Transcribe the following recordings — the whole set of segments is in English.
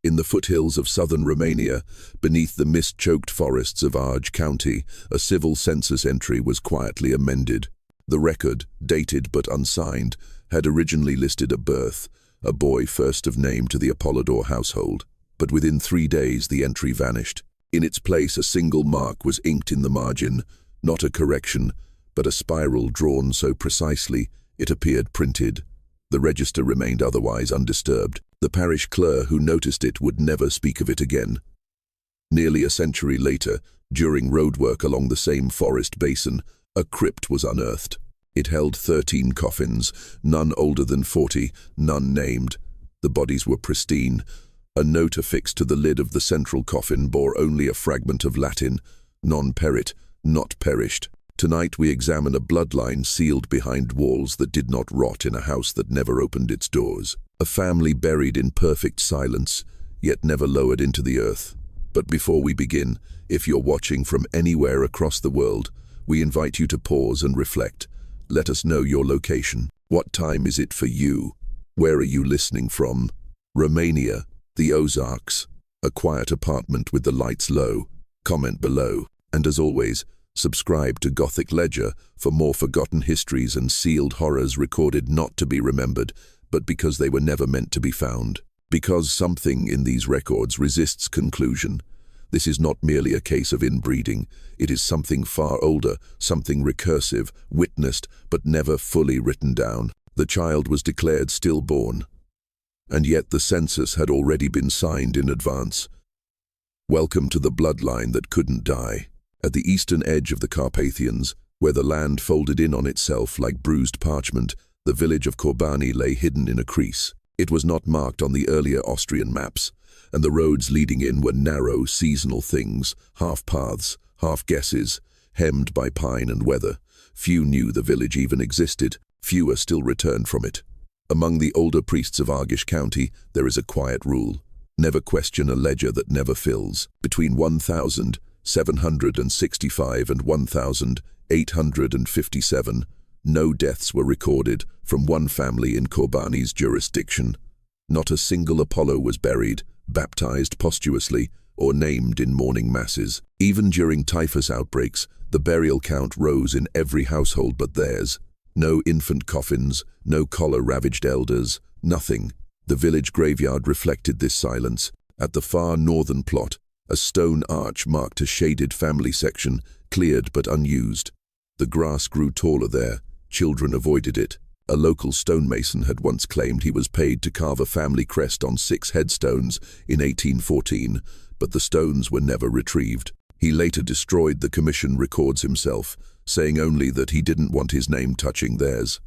In the foothills of southern Romania, beneath the mist-choked forests of Arge County, a civil census entry was quietly amended. The record, dated but unsigned, had originally listed a birth, a boy first of name to the Apollodor household. But within 3 days the entry vanished. In its place a single mark was inked in the margin, not a correction, but a spiral drawn so precisely it appeared printed. The register remained otherwise undisturbed. The parish clerk who noticed it would never speak of it again. Nearly a century later, during roadwork along the same forest basin, a crypt was unearthed. It held 13 coffins, none older than 40, none named. The bodies were pristine. A note affixed to the lid of the central coffin bore only a fragment of Latin, non perit, not perished. Tonight we examine a bloodline sealed behind walls that did not rot in a house that never opened its doors. A family buried in perfect silence, yet never lowered into the earth. But before we begin, if you're watching from anywhere across the world, we invite you to pause and reflect. Let us know your location. What time is it for you? Where are you listening from? Romania, the Ozarks, a quiet apartment with the lights low. Comment below. And as always, subscribe to Gothic Ledger for more forgotten histories and sealed horrors recorded not to be remembered, but because they were never meant to be found. Because something in these records resists conclusion. This is not merely a case of inbreeding. It is something far older, something recursive, witnessed, but never fully written down. The child was declared stillborn, and yet the census had already been signed in advance. Welcome to the bloodline that couldn't die. At the eastern edge of the Carpathians, where the land folded in on itself like bruised parchment, the village of Kőbány lay hidden in a crease. It was not marked on the earlier Austrian maps, and the roads leading in were narrow, seasonal things, half paths, half guesses, hemmed by pine and weather. Few knew the village even existed, fewer still returned from it. Among the older priests of Arge County, there is a quiet rule. Never question a ledger that never fills. Between 1,765 and 1,857, no deaths were recorded from one family in Kőbány's jurisdiction. Not a single Apollo was buried, baptized posthumously, or named in mourning masses. Even during typhus outbreaks, the burial count rose in every household but theirs. No infant coffins, no collar-ravaged elders, nothing. The village graveyard reflected this silence. At the far northern plot, a stone arch marked a shaded family section, cleared but unused. The grass grew taller there. Children avoided it. A local stonemason had once claimed he was paid to carve a family crest on 6 headstones in 1814, but the stones were never retrieved. He later destroyed the commission records himself, saying only that he didn't want his name touching theirs.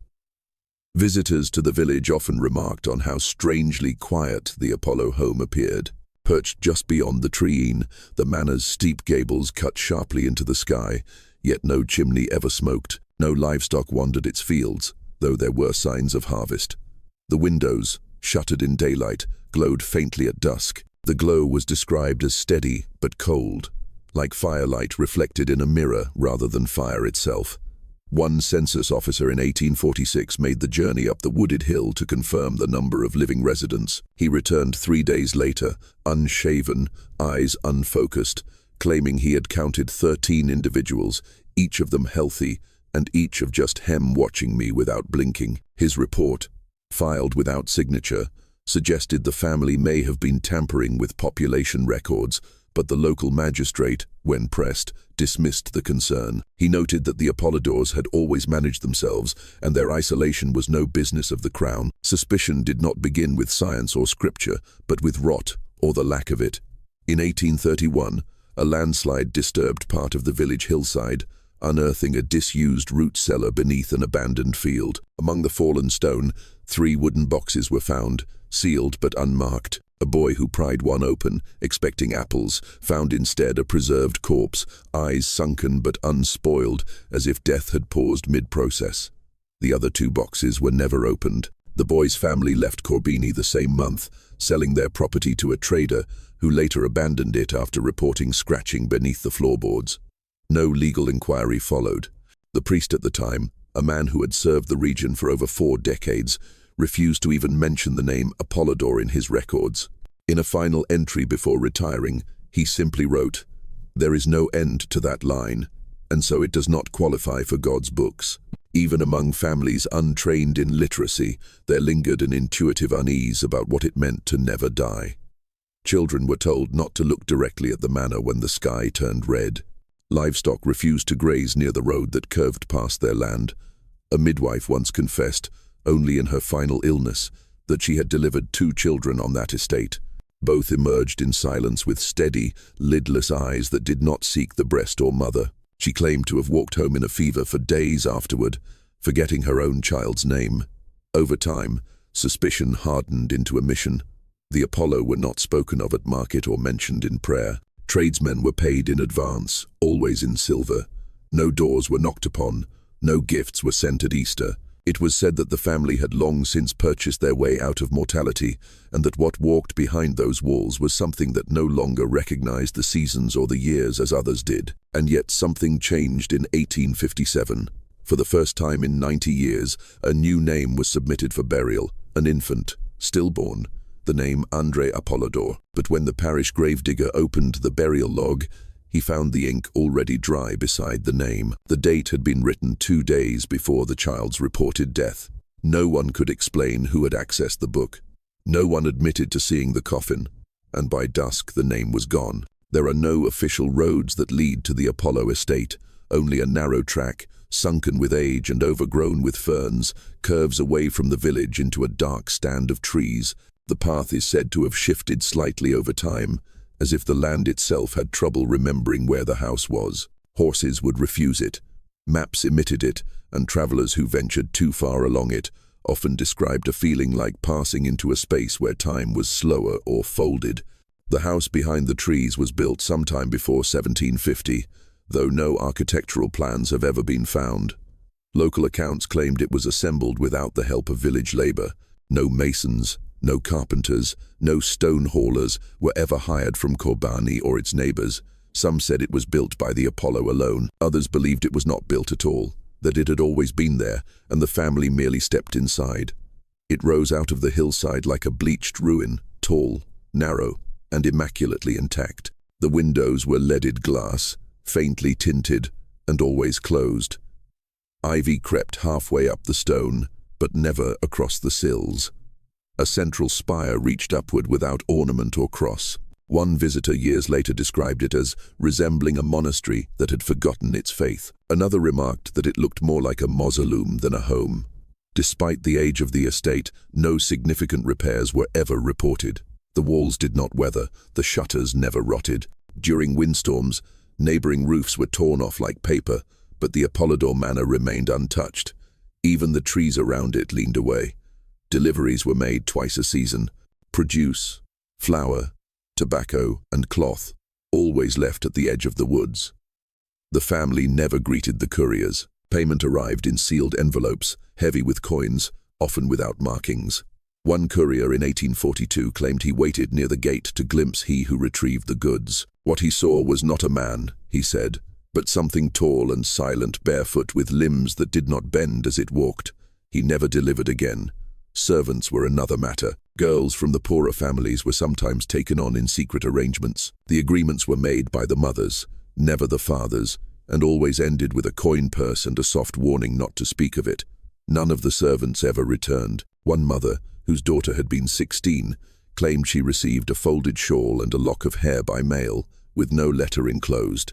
Visitors to the village often remarked on how strangely quiet the Apollo home appeared. Perched just beyond the treeine, the manor's steep gables cut sharply into the sky, yet no chimney ever smoked. No livestock wandered its fields, though there were signs of harvest. The windows, shuttered in daylight, glowed faintly at dusk. The glow was described as steady but cold, like firelight reflected in a mirror rather than fire itself. One census officer in 1846 made the journey up the wooded hill to confirm the number of living residents. He returned 3 days later, unshaven, eyes unfocused, claiming he had counted 13 individuals, each of them healthy, and each of just him watching me without blinking. His report, filed without signature, suggested the family may have been tampering with population records, but the local magistrate, when pressed, dismissed the concern. He noted that the Apollodors had always managed themselves, and their isolation was no business of the crown. Suspicion did not begin with science or scripture, but with rot, or the lack of it. In 1831, a landslide disturbed part of the village hillside, unearthing a disused root cellar beneath an abandoned field. Among the fallen stone, 3 wooden boxes were found, sealed but unmarked. A boy who pried one open, expecting apples, found instead a preserved corpse, eyes sunken but unspoiled, as if death had paused mid-process. The other 2 boxes were never opened. The boy's family left Kőbány the same month, selling their property to a trader who later abandoned it after reporting scratching beneath the floorboards. No legal inquiry followed. The priest at the time, a man who had served the region for over 4 decades, refused to even mention the name Apollodor in his records. In a final entry before retiring, he simply wrote, "There is no end to that line, and so it does not qualify for God's books." Even among families untrained in literacy, there lingered an intuitive unease about what it meant to never die. Children were told not to look directly at the manor when the sky turned red. Livestock refused to graze near the road that curved past their land. A midwife once confessed, only in her final illness, that she had delivered 2 children on that estate. Both emerged in silence with steady, lidless eyes that did not seek the breast or mother. She claimed to have walked home in a fever for days afterward, forgetting her own child's name. Over time, suspicion hardened into a mission. The Apollo were not spoken of at market or mentioned in prayer. Tradesmen were paid in advance, always in silver. No doors were knocked upon. No gifts were sent at Easter. It was said that the family had long since purchased their way out of mortality, and that what walked behind those walls was something that no longer recognized the seasons or the years as others did. And yet something changed in 1857. For the first time in 90 years, a new name was submitted for burial, an infant, stillborn, the name Andrei Apollodor. But when the parish gravedigger opened the burial log, he found the ink already dry beside the name. The date had been written 2 days before the child's reported death. No one could explain who had accessed the book. No one admitted to seeing the coffin, and by dusk the name was gone. There are no official roads that lead to the Apollo estate. Only a narrow track, sunken with age and overgrown with ferns, curves away from the village into a dark stand of trees. The path is said to have shifted slightly over time, as if the land itself had trouble remembering where the house was. Horses would refuse it. Maps omitted it, and travelers who ventured too far along it often described a feeling like passing into a space where time was slower or folded. The house behind the trees was built sometime before 1750, though no architectural plans have ever been found. Local accounts claimed it was assembled without the help of village labor. No masons, no carpenters, no stone haulers were ever hired from Kobani or its neighbors. Some said it was built by the Apollo alone. Others believed it was not built at all, that it had always been there, and the family merely stepped inside. It rose out of the hillside like a bleached ruin, tall, narrow, and immaculately intact. The windows were leaded glass, faintly tinted, and always closed. Ivy crept halfway up the stone, but never across the sills. A central spire reached upward without ornament or cross. One visitor years later described it as resembling a monastery that had forgotten its faith. Another remarked that it looked more like a mausoleum than a home. Despite the age of the estate, no significant repairs were ever reported. The walls did not weather, the shutters never rotted. During windstorms, neighboring roofs were torn off like paper, but the Apollodor manor remained untouched. Even the trees around it leaned away. Deliveries were made twice a season. Produce, flour, tobacco, and cloth, always left at the edge of the woods. The family never greeted the couriers. Payment arrived in sealed envelopes, heavy with coins, often without markings. One courier in 1842 claimed he waited near the gate to glimpse he who retrieved the goods. What he saw was not a man, he said, but something tall and silent, barefoot, with limbs that did not bend as it walked. He never delivered again. Servants were another matter. Girls from the poorer families were sometimes taken on in secret arrangements. The agreements were made by the mothers, never the fathers, and always ended with a coin purse and a soft warning not to speak of it. None of the servants ever returned. One mother, whose daughter had been 16, claimed she received a folded shawl and a lock of hair by mail, with no letter enclosed.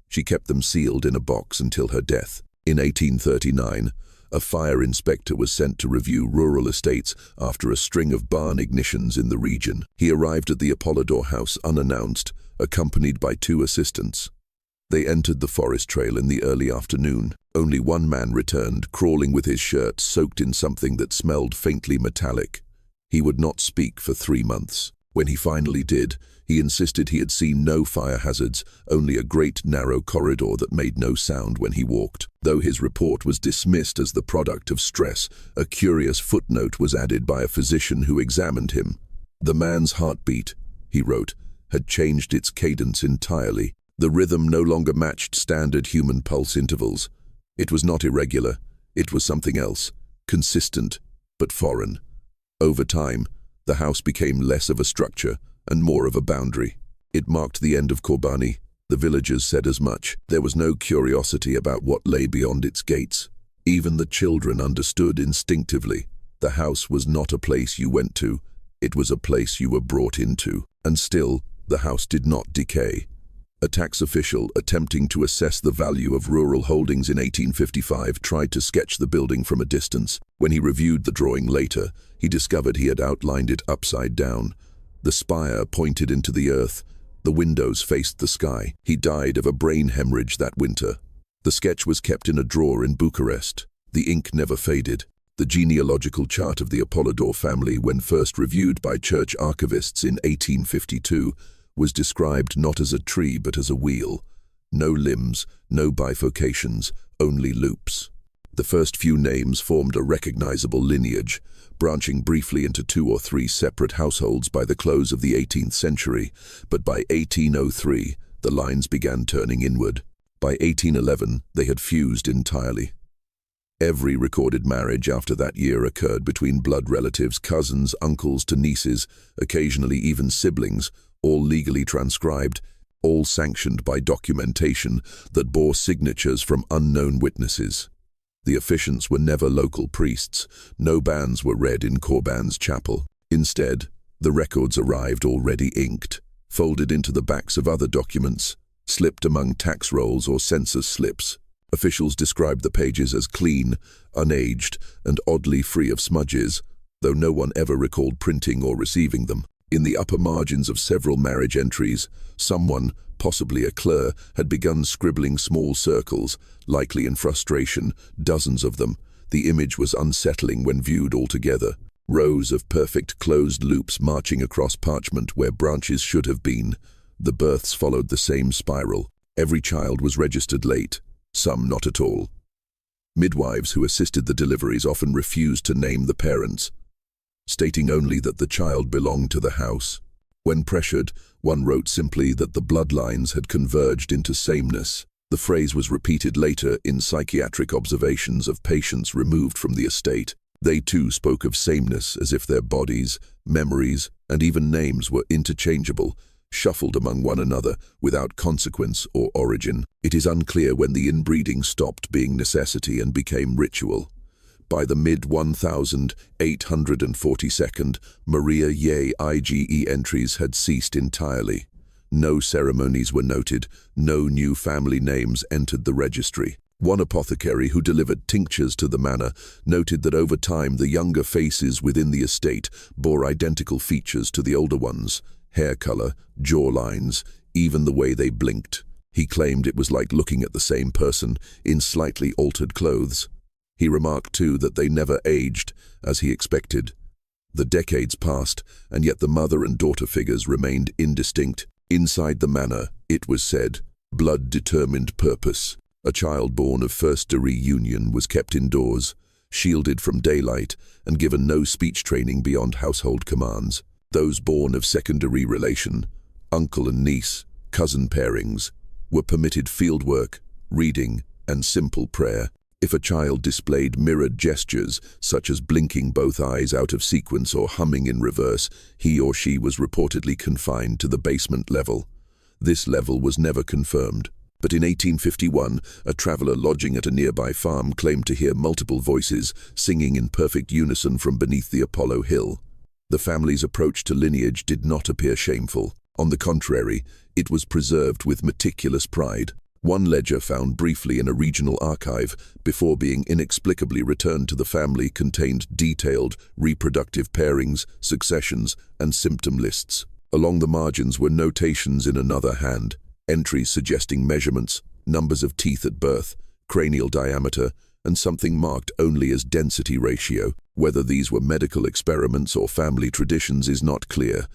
She kept them sealed in a box until her death. In 1839, a fire inspector was sent to review rural estates after a string of barn ignitions in the region. He arrived at the Apollodor house unannounced, accompanied by 2 assistants. They entered the forest trail in the early afternoon. Only one man returned, crawling with his shirt soaked in something that smelled faintly metallic. He would not speak for 3 months. When he finally did, he insisted he had seen no fire hazards, only a great narrow corridor that made no sound when he walked. Though his report was dismissed as the product of stress, a curious footnote was added by a physician who examined him. The man's heartbeat, he wrote, had changed its cadence entirely. The rhythm no longer matched standard human pulse intervals. It was not irregular, it was something else, consistent, but foreign. Over time, the house became less of a structure and more of a boundary. It marked the end of Korbani. The villagers said as much. There was no curiosity about what lay beyond its gates. Even the children understood instinctively. The house was not a place you went to, it was a place you were brought into. And still, the house did not decay. A tax official attempting to assess the value of rural holdings in 1855 tried to sketch the building from a distance. When he reviewed the drawing later, he discovered he had outlined it upside down. The spire pointed into the earth, the windows faced the sky. He died of a brain hemorrhage that winter. The sketch was kept in a drawer in Bucharest. The ink never faded. The genealogical chart of the Apollodor family, when first reviewed by church archivists in 1852, was described not as a tree but as a wheel. No limbs, no bifurcations, only loops. The first few names formed a recognizable lineage, branching briefly into 2 or 3 separate households by the close of the 18th century, but by 1803, the lines began turning inward. By 1811, they had fused entirely. Every recorded marriage after that year occurred between blood relatives, cousins, uncles to nieces, occasionally even siblings, all legally transcribed, all sanctioned by documentation that bore signatures from unknown witnesses. The officiants were never local priests. No banns were read in Korban's chapel. Instead, the records arrived already inked, folded into the backs of other documents, slipped among tax rolls or census slips. Officials described the pages as clean, unaged, and oddly free of smudges, though no one ever recalled printing or receiving them. In the upper margins of several marriage entries, someone, possibly a clerk, had begun scribbling small circles, likely in frustration, dozens of them. The image was unsettling when viewed all together. Rows of perfect closed loops marching across parchment where branches should have been. The births followed the same spiral. Every child was registered late, some not at all. Midwives who assisted the deliveries often refused to name the parents, stating only that the child belonged to the house. When pressured, one wrote simply that the bloodlines had converged into sameness. The phrase was repeated later in psychiatric observations of patients removed from the estate. They too spoke of sameness as if their bodies, memories, and even names were interchangeable, shuffled among one another without consequence or origin. It is unclear when the inbreeding stopped being necessity and became ritual. By the mid-1842, Maria Ye IGE entries had ceased entirely. No ceremonies were noted, no new family names entered the registry. One apothecary who delivered tinctures to the manor noted that over time the younger faces within the estate bore identical features to the older ones: hair color, jaw lines, even the way they blinked. He claimed it was like looking at the same person in slightly altered clothes. He remarked too that they never aged, as he expected. The decades passed, and yet the mother and daughter figures remained indistinct. Inside the manor, it was said, blood determined purpose. A child born of first-degree union was kept indoors, shielded from daylight, and given no speech training beyond household commands. Those born of secondary relation, uncle and niece, cousin pairings, were permitted field work, reading, and simple prayer. If a child displayed mirrored gestures, such as blinking both eyes out of sequence or humming in reverse, he or she was reportedly confined to the basement level. This level was never confirmed. But in 1851, a traveler lodging at a nearby farm claimed to hear multiple voices singing in perfect unison from beneath the Apollo Hill. The family's approach to lineage did not appear shameful. On the contrary, it was preserved with meticulous pride. One ledger found briefly in a regional archive before being inexplicably returned to the family contained detailed reproductive pairings, successions, and symptom lists. Along the margins were notations in another hand, entries suggesting measurements, numbers of teeth at birth, cranial diameter, and something marked only as density ratio. Whether these were medical experiments or family traditions is not clear.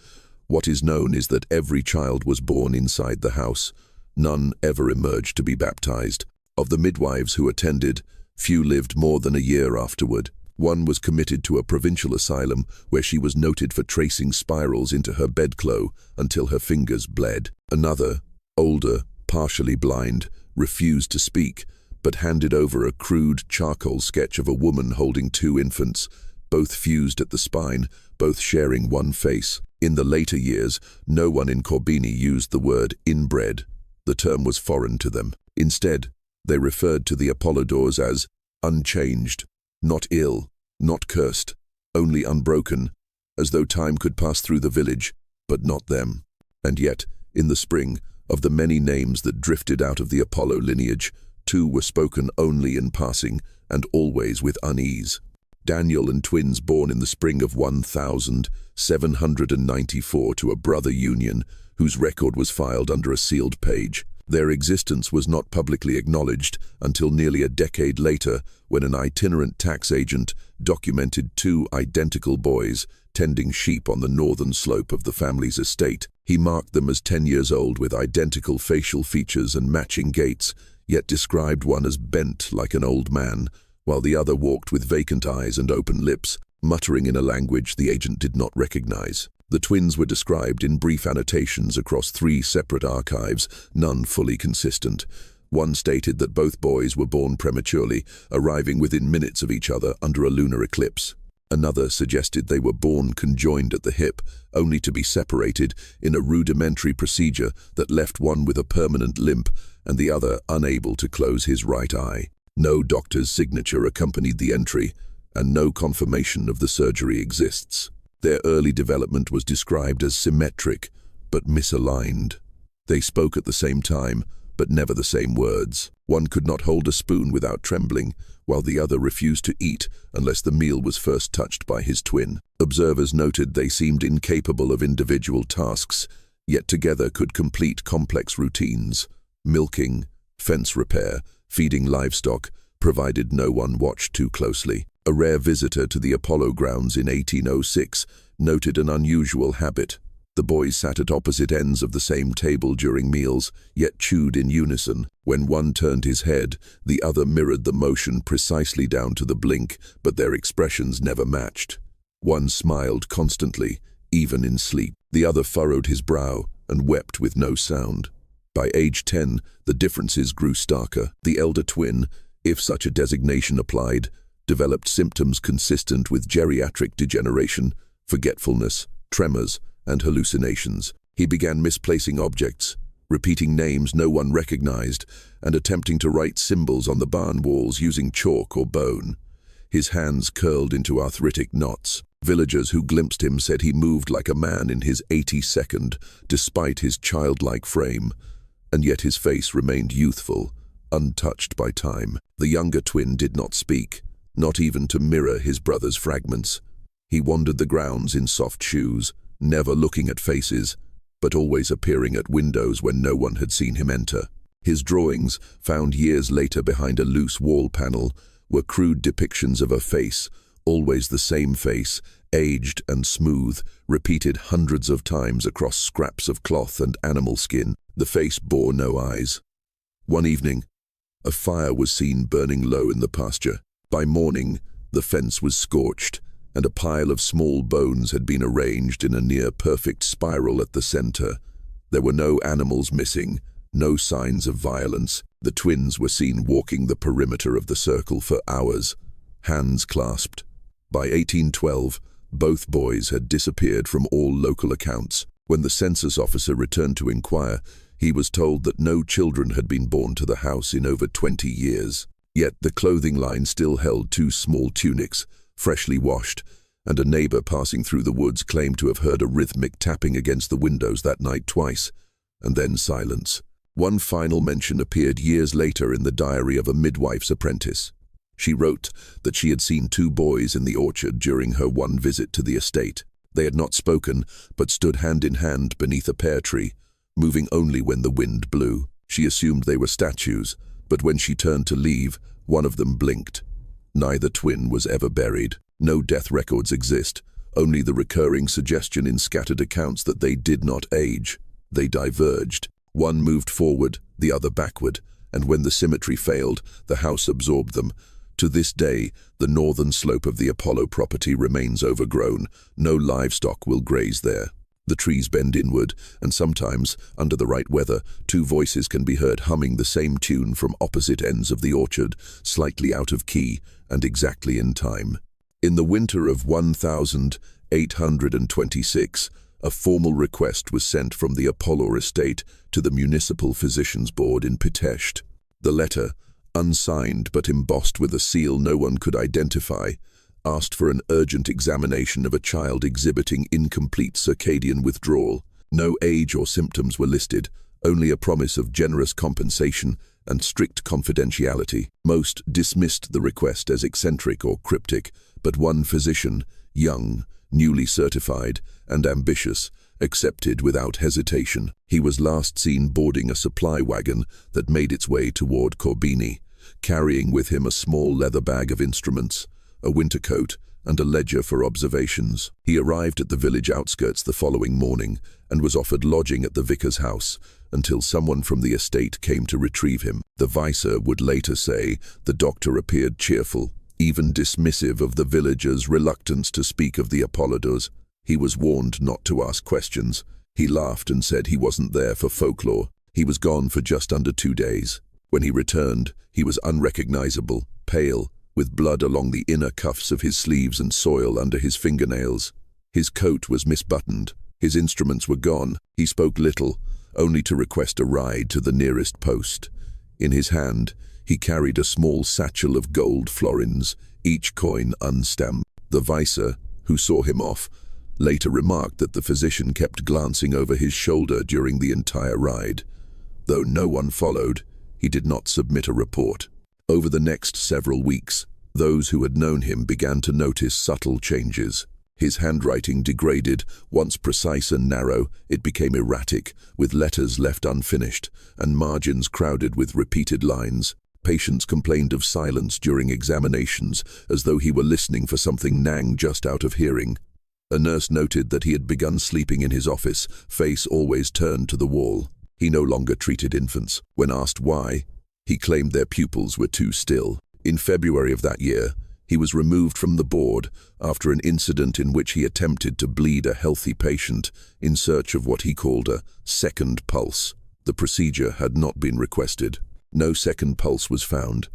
What is known is that every child was born inside the house. None ever emerged to be baptized. Of the midwives who attended, few lived more than a year afterward. One was committed to a provincial asylum where she was noted for tracing spirals into her bedclothes until her fingers bled. Another, older, partially blind, refused to speak, but handed over a crude charcoal sketch of a woman holding 2 infants, both fused at the spine, both sharing one face. In the later years, no one in Corbini used the word inbred. The term was foreign to them. Instead, they referred to the Apollodores as unchanged, not ill, not cursed, only unbroken, as though time could pass through the village, but not them. And yet, in the spring, of the many names that drifted out of the Apollo lineage, 2 were spoken only in passing and always with unease. Daniel and twins born in the spring of 1794 to a brother union, whose record was filed under a sealed page. Their existence was not publicly acknowledged until nearly a decade later, when an itinerant tax agent documented 2 identical boys tending sheep on the northern slope of the family's estate. He marked them as 10 years old with identical facial features and matching gaits, yet described one as bent like an old man, while the other walked with vacant eyes and open lips, muttering in a language the agent did not recognize. The twins were described in brief annotations across 3 separate archives, none fully consistent. One stated that both boys were born prematurely, arriving within minutes of each other under a lunar eclipse. Another suggested they were born conjoined at the hip, only to be separated in a rudimentary procedure that left one with a permanent limp and the other unable to close his right eye. No doctor's signature accompanied the entry, and no confirmation of the surgery exists. Their early development was described as symmetric, but misaligned. They spoke at the same time, but never the same words. One could not hold a spoon without trembling, while the other refused to eat unless the meal was first touched by his twin. Observers noted they seemed incapable of individual tasks, yet together could complete complex routines. Milking, fence repair, feeding livestock, provided no one watched too closely. A rare visitor to the Apollo grounds in 1806 noted an unusual habit. The boys sat at opposite ends of the same table during meals, yet chewed in unison. When one turned his head, the other mirrored the motion precisely down to the blink, but their expressions never matched. One smiled constantly, even in sleep. The other furrowed his brow and wept with no sound. By age 10, the differences grew starker. The elder twin, if such a designation applied, developed symptoms consistent with geriatric degeneration, forgetfulness, tremors, and hallucinations. He began misplacing objects, repeating names no one recognized, and attempting to write symbols on the barn walls using chalk or bone. His hands curled into arthritic knots. Villagers who glimpsed him said he moved like a man in his 82nd, despite his childlike frame, and yet his face remained youthful, untouched by time. The younger twin did not speak, not even to mirror his brother's fragments. He wandered the grounds in soft shoes, never looking at faces, but always appearing at windows when no one had seen him enter. His drawings, found years later behind a loose wall panel, were crude depictions of a face, always the same face, aged and smooth, repeated hundreds of times across scraps of cloth and animal skin. The face bore no eyes. One evening, a fire was seen burning low in the pasture. By morning, the fence was scorched, and a pile of small bones had been arranged in a near-perfect spiral at the center. There were no animals missing, no signs of violence. The twins were seen walking the perimeter of the circle for hours, hands clasped. By 1812, both boys had disappeared from all local accounts. When the census officer returned to inquire, he was told that no children had been born to the house in over 20 years. Yet the clothing line still held 2 small tunics, freshly washed, and a neighbor passing through the woods claimed to have heard a rhythmic tapping against the windows that night twice, and then silence. One final mention appeared years later in the diary of a midwife's apprentice. She wrote that she had seen 2 boys in the orchard during her one visit to the estate. They had not spoken, but stood hand in hand beneath a pear tree, moving only when the wind blew. She assumed they were statues, but when she turned to leave, one of them blinked. Neither twin was ever buried. No death records exist, only the recurring suggestion in scattered accounts that they did not age. They diverged. One moved forward, the other backward, and when the symmetry failed, the house absorbed them. To this day, the northern slope of the Apollo property remains overgrown. No livestock will graze there. The trees bend inward, and sometimes, under the right weather, 2 voices can be heard humming the same tune from opposite ends of the orchard, slightly out of key and exactly in time. In the winter of 1826, a formal request was sent from the Apollo estate to the Municipal Physicians Board in Pitești. The letter, unsigned but embossed with a seal no one could identify, asked for an urgent examination of a child exhibiting incomplete circadian withdrawal. No age or symptoms were listed, only a promise of generous compensation and strict confidentiality. Most dismissed the request as eccentric or cryptic, but one physician, young, newly certified, and ambitious, accepted without hesitation. He was last seen boarding a supply wagon that made its way toward Corbini, carrying with him a small leather bag of instruments, a winter coat, and a ledger for observations. He arrived at the village outskirts the following morning and was offered lodging at the vicar's house until someone from the estate came to retrieve him. The vicar would later say the doctor appeared cheerful, even dismissive of the villagers' reluctance to speak of the Apollodors. He was warned not to ask questions. He laughed and said he wasn't there for folklore. He was gone for just under 2 days. When he returned, he was unrecognizable, pale, with blood along the inner cuffs of his sleeves and soil under his fingernails. His coat was misbuttoned. His instruments were gone. He spoke little, only to request a ride to the nearest post. In his hand, he carried a small satchel of gold florins, each coin unstamped. The vicar, who saw him off, later remarked that the physician kept glancing over his shoulder during the entire ride. Though no one followed, he did not submit a report. Over the next several weeks, those who had known him began to notice subtle changes. His handwriting degraded. Once precise and narrow, it became erratic, with letters left unfinished and margins crowded with repeated lines. Patients complained of silence during examinations, as though he were listening for something nagging just out of hearing. A nurse noted that he had begun sleeping in his office, face always turned to the wall. He no longer treated infants. When asked why, he claimed their pupils were too still. In February of that year, he was removed from the board after an incident in which he attempted to bleed a healthy patient in search of what he called a second pulse. The procedure had not been requested. No second pulse was found.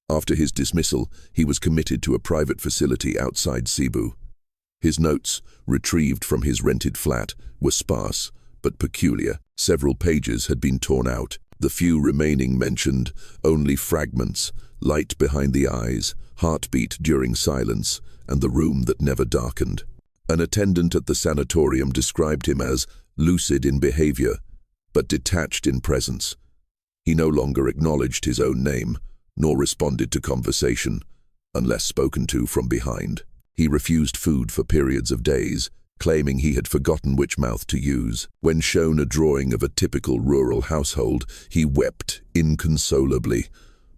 After his dismissal, he was committed to a private facility outside Cebu. His notes, retrieved from his rented flat, were sparse but peculiar. Several pages had been torn out. The few remaining mentioned only fragments: light behind the eyes, heartbeat during silence, and the room that never darkened. An attendant at the sanatorium described him as lucid in behavior, but detached in presence. He no longer acknowledged his own name, nor responded to conversation, unless spoken to from behind. He refused food for periods of days, claiming he had forgotten which mouth to use. When shown a drawing of a typical rural household, he wept inconsolably.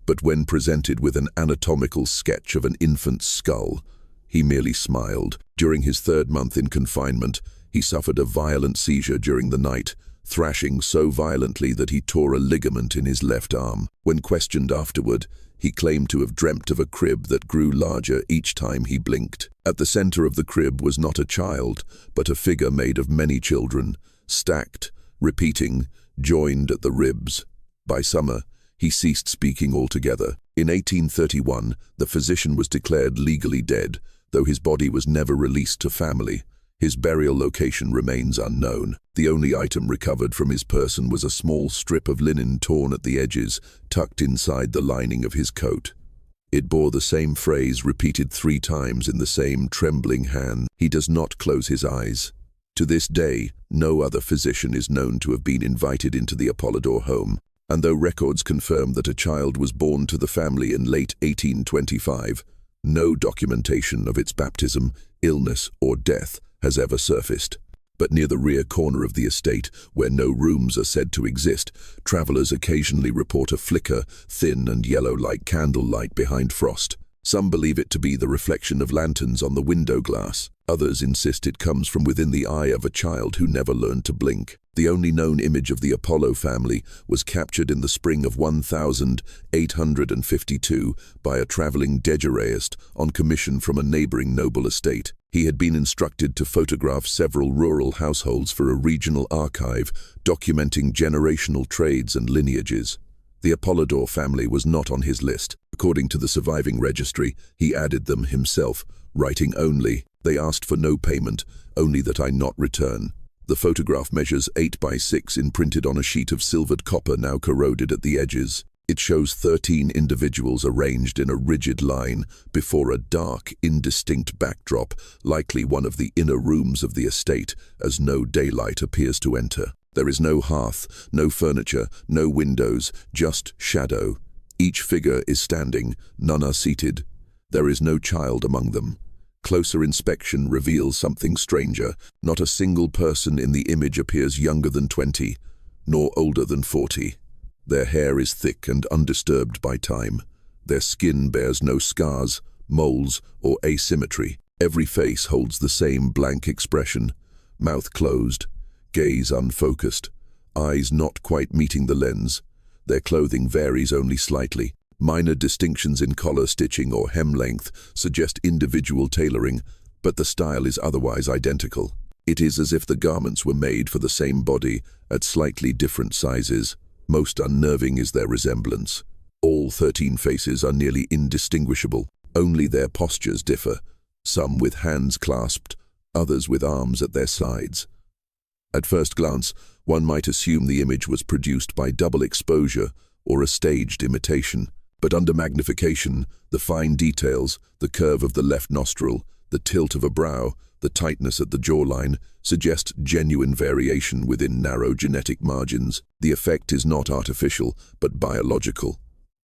But when presented with an anatomical sketch of an infant's skull, he merely smiled. During his 3rd month in confinement, he suffered a violent seizure during the night, thrashing so violently that he tore a ligament in his left arm. When questioned afterward, he claimed to have dreamt of a crib that grew larger each time he blinked. At the center of the crib was not a child, but a figure made of many children, stacked, repeating, joined at the ribs. By summer, he ceased speaking altogether. In 1831, the physician was declared legally dead, though his body was never released to family. His burial location remains unknown. The only item recovered from his person was a small strip of linen torn at the edges, tucked inside the lining of his coat. It bore the same phrase repeated 3 times in the same trembling hand: "He does not close his eyes." To this day, no other physician is known to have been invited into the Apollodor home, and though records confirm that a child was born to the family in late 1825, no documentation of its baptism, illness, or death has ever surfaced. But near the rear corner of the estate, where no rooms are said to exist, travelers occasionally report a flicker, thin and yellow like candlelight behind frost. Some believe it to be the reflection of lanterns on the window glass. Others insist it comes from within the eye of a child who never learned to blink. The only known image of the Apollo family was captured in the spring of 1852 by a traveling daguerreist on commission from a neighboring noble estate. He had been instructed to photograph several rural households for a regional archive documenting generational trades and lineages. The Apollodor family was not on his list. According to the surviving registry, he added them himself, writing only, "They asked for no payment, only that I not return." The photograph measures 8 by 6, imprinted on a sheet of silvered copper now corroded at the edges. It shows 13 individuals arranged in a rigid line before a dark, indistinct backdrop, likely one of the inner rooms of the estate, as no daylight appears to enter. There is no hearth, no furniture, no windows, just shadow. Each figure is standing, none are seated. There is no child among them. Closer inspection reveals something stranger. Not a single person in the image appears younger than 20, nor older than 40. Their hair is thick and undisturbed by time. Their skin bears no scars, moles, or asymmetry. Every face holds the same blank expression, mouth closed, gaze unfocused, eyes not quite meeting the lens. Their clothing varies only slightly. Minor distinctions in collar stitching or hem length suggest individual tailoring, but the style is otherwise identical. It is as if the garments were made for the same body at slightly different sizes. Most unnerving is their resemblance. All 13 faces are nearly indistinguishable. Only their postures differ, some with hands clasped, others with arms at their sides. At first glance, one might assume the image was produced by double exposure or a staged imitation. But under magnification, the fine details, the curve of the left nostril, the tilt of a brow, the tightness at the jawline, suggest genuine variation within narrow genetic margins. The effect is not artificial, but biological.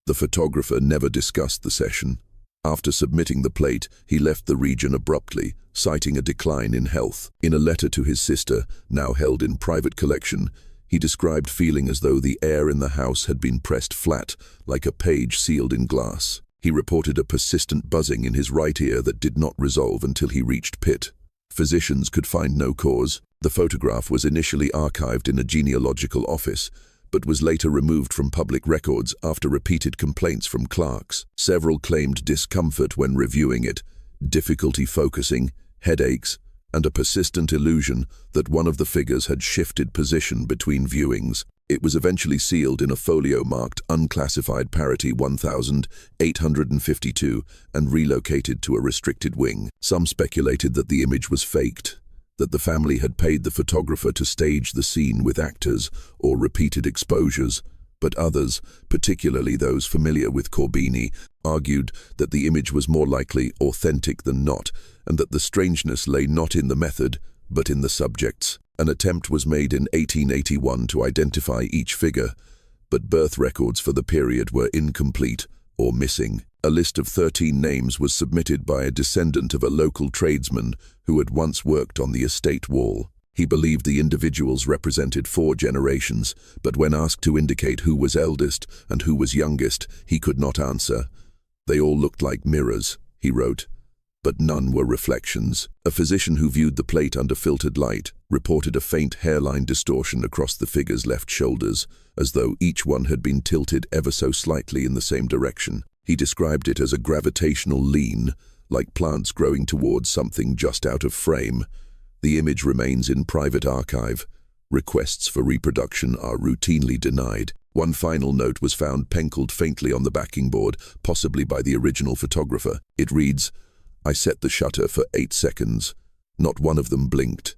The photographer never discussed the session. After submitting the plate, he left the region abruptly, citing a decline in health. In a letter to his sister, now held in private collection, he described feeling as though the air in the house had been pressed flat, like a page sealed in glass. He reported a persistent buzzing in his right ear that did not resolve until he reached Pitt. Physicians could find no cause. The photograph was initially archived in a genealogical office, but was later removed from public records after repeated complaints from clerks. Several claimed discomfort when reviewing it, difficulty focusing, headaches, and a persistent illusion that one of the figures had shifted position between viewings. It was eventually sealed in a folio marked Unclassified Parity 1852 and relocated to a restricted wing. Some speculated that the image was faked, that the family had paid the photographer to stage the scene with actors or repeated exposures, but others, particularly those familiar with Corbini, argued that the image was more likely authentic than not, and that the strangeness lay not in the method, but in the subjects. An attempt was made in 1881 to identify each figure, but birth records for the period were incomplete or missing. A list of 13 names was submitted by a descendant of a local tradesman who had once worked on the estate wall. He believed the individuals represented 4 generations, but when asked to indicate who was eldest and who was youngest, he could not answer. They all looked like mirrors, he wrote, but none were reflections. A physician who viewed the plate under filtered light reported a faint hairline distortion across the figure's left shoulders, as though each one had been tilted ever so slightly in the same direction. He described it as a gravitational lean, like plants growing towards something just out of frame. The image remains in private archive. Requests for reproduction are routinely denied. One final note was found penciled faintly on the backing board, possibly by the original photographer. It reads, "I set the shutter for 8 seconds. Not one of them blinked."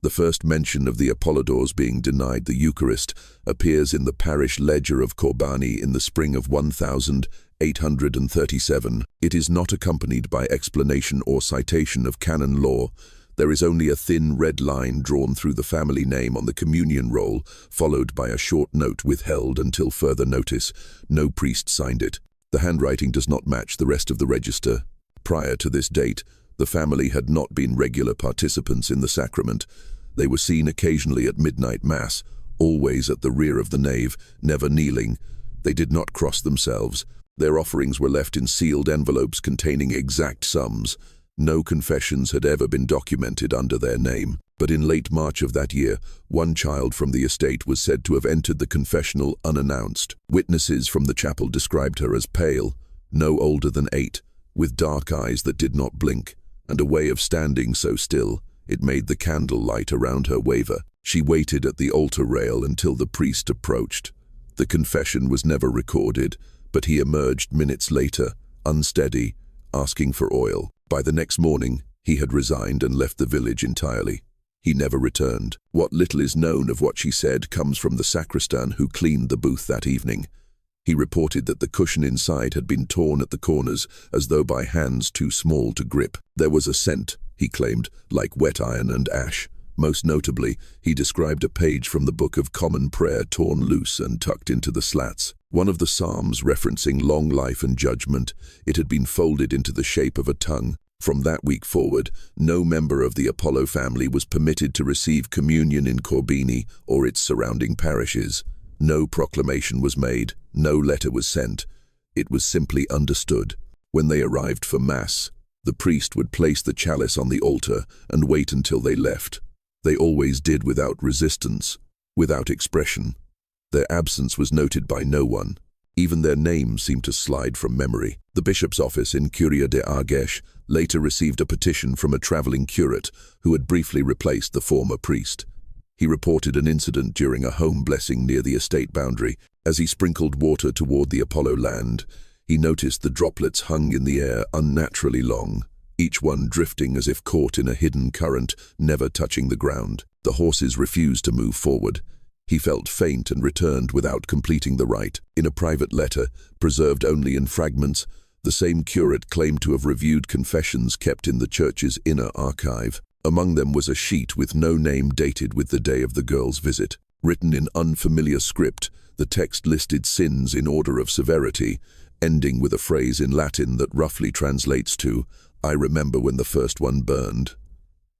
The first mention of the Apollodors being denied the Eucharist appears in the parish ledger of Corbani in the spring of 1837. It is not accompanied by explanation or citation of canon law. There is only a thin red line drawn through the family name on the communion roll, followed by a short note withheld until further notice. No priest signed it. The handwriting does not match the rest of the register. Prior to this date, the family had not been regular participants in the sacrament. They were seen occasionally at midnight mass, always at the rear of the nave, never kneeling. They did not cross themselves. Their offerings were left in sealed envelopes containing exact sums. No confessions had ever been documented under their name. But in late March of that year, one child from the estate was said to have entered the confessional unannounced. Witnesses from the chapel described her as pale, no older than 8, with dark eyes that did not blink, and a way of standing so still it made the candle light around her waver. She waited at the altar rail until the priest approached. The confession was never recorded, but he emerged minutes later, unsteady, asking for oil. By the next morning, he had resigned and left the village entirely. He never returned. What little is known of what she said comes from the sacristan who cleaned the booth that evening. He reported that the cushion inside had been torn at the corners as though by hands too small to grip. There was a scent, he claimed, like wet iron and ash. Most notably, he described a page from the Book of Common Prayer torn loose and tucked into the slats. One of the psalms referencing long life and judgment, it had been folded into the shape of a tongue. From that week forward, no member of the Apollo family was permitted to receive communion in Corbini or its surrounding parishes. No proclamation was made, no letter was sent. It was simply understood. When they arrived for Mass, the priest would place the chalice on the altar and wait until they left. They always did without resistance, without expression. Their absence was noted by no one. Even their names seemed to slide from memory. The bishop's office in Curia de Argeș later received a petition from a traveling curate who had briefly replaced the former priest. He reported an incident during a home blessing near the estate boundary. As he sprinkled water toward the Apollo land, he noticed the droplets hung in the air unnaturally long, each one drifting as if caught in a hidden current, never touching the ground. The horses refused to move forward. He felt faint and returned without completing the rite. In a private letter, preserved only in fragments, the same curate claimed to have reviewed confessions kept in the church's inner archive. Among them was a sheet with no name dated with the day of the girl's visit. Written in unfamiliar script, the text listed sins in order of severity, ending with a phrase in Latin that roughly translates to, "I remember when the first one burned."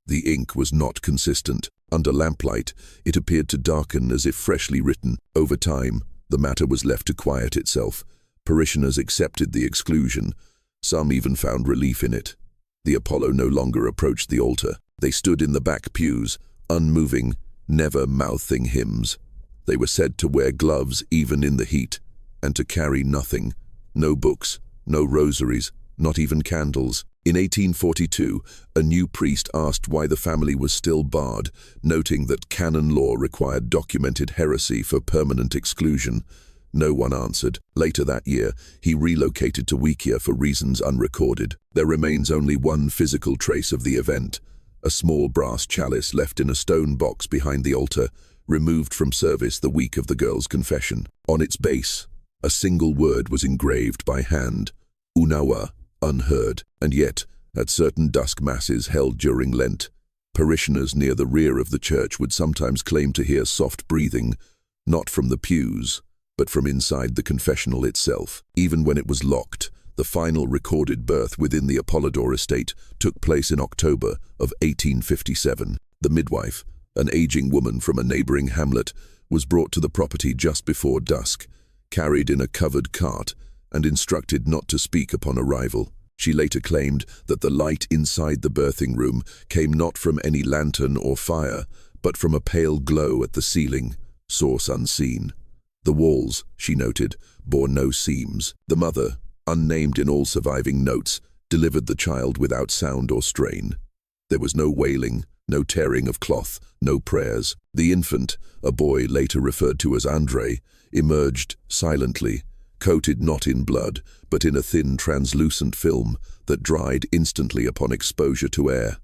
The ink was not consistent. Under lamplight, it appeared to darken as if freshly written. Over time, the matter was left to quiet itself. Parishioners accepted the exclusion. Some even found relief in it. The Apollo no longer approached the altar. They stood in the back pews, unmoving, never mouthing hymns. They were said to wear gloves even in the heat, and to carry nothing. No books, no rosaries, not even candles. In 1842, a new priest asked why the family was still barred, noting that canon law required documented heresy for permanent exclusion. No one answered. Later that year, he relocated to Wikia for reasons unrecorded. There remains only one physical trace of the event: a small brass chalice left in a stone box behind the altar, removed from service the week of the girl's confession. On its base, a single word was engraved by hand: Unawa, unheard. And yet, at certain dusk masses held during Lent, parishioners near the rear of the church would sometimes claim to hear soft breathing, not from the pews, but from inside the confessional itself. Even when it was locked, the final recorded birth within the Apollodore estate took place in October of 1857. The midwife, an aging woman from a neighboring hamlet, was brought to the property just before dusk, carried in a covered cart, and instructed not to speak upon arrival. She later claimed that the light inside the birthing room came not from any lantern or fire, but from a pale glow at the ceiling, source unseen. The walls, she noted, bore no seams. The mother, unnamed in all surviving notes, delivered the child without sound or strain. There was no wailing, no tearing of cloth, no prayers. The infant, a boy later referred to as Andrei, emerged silently, coated not in blood, but in a thin translucent film that dried instantly upon exposure to air.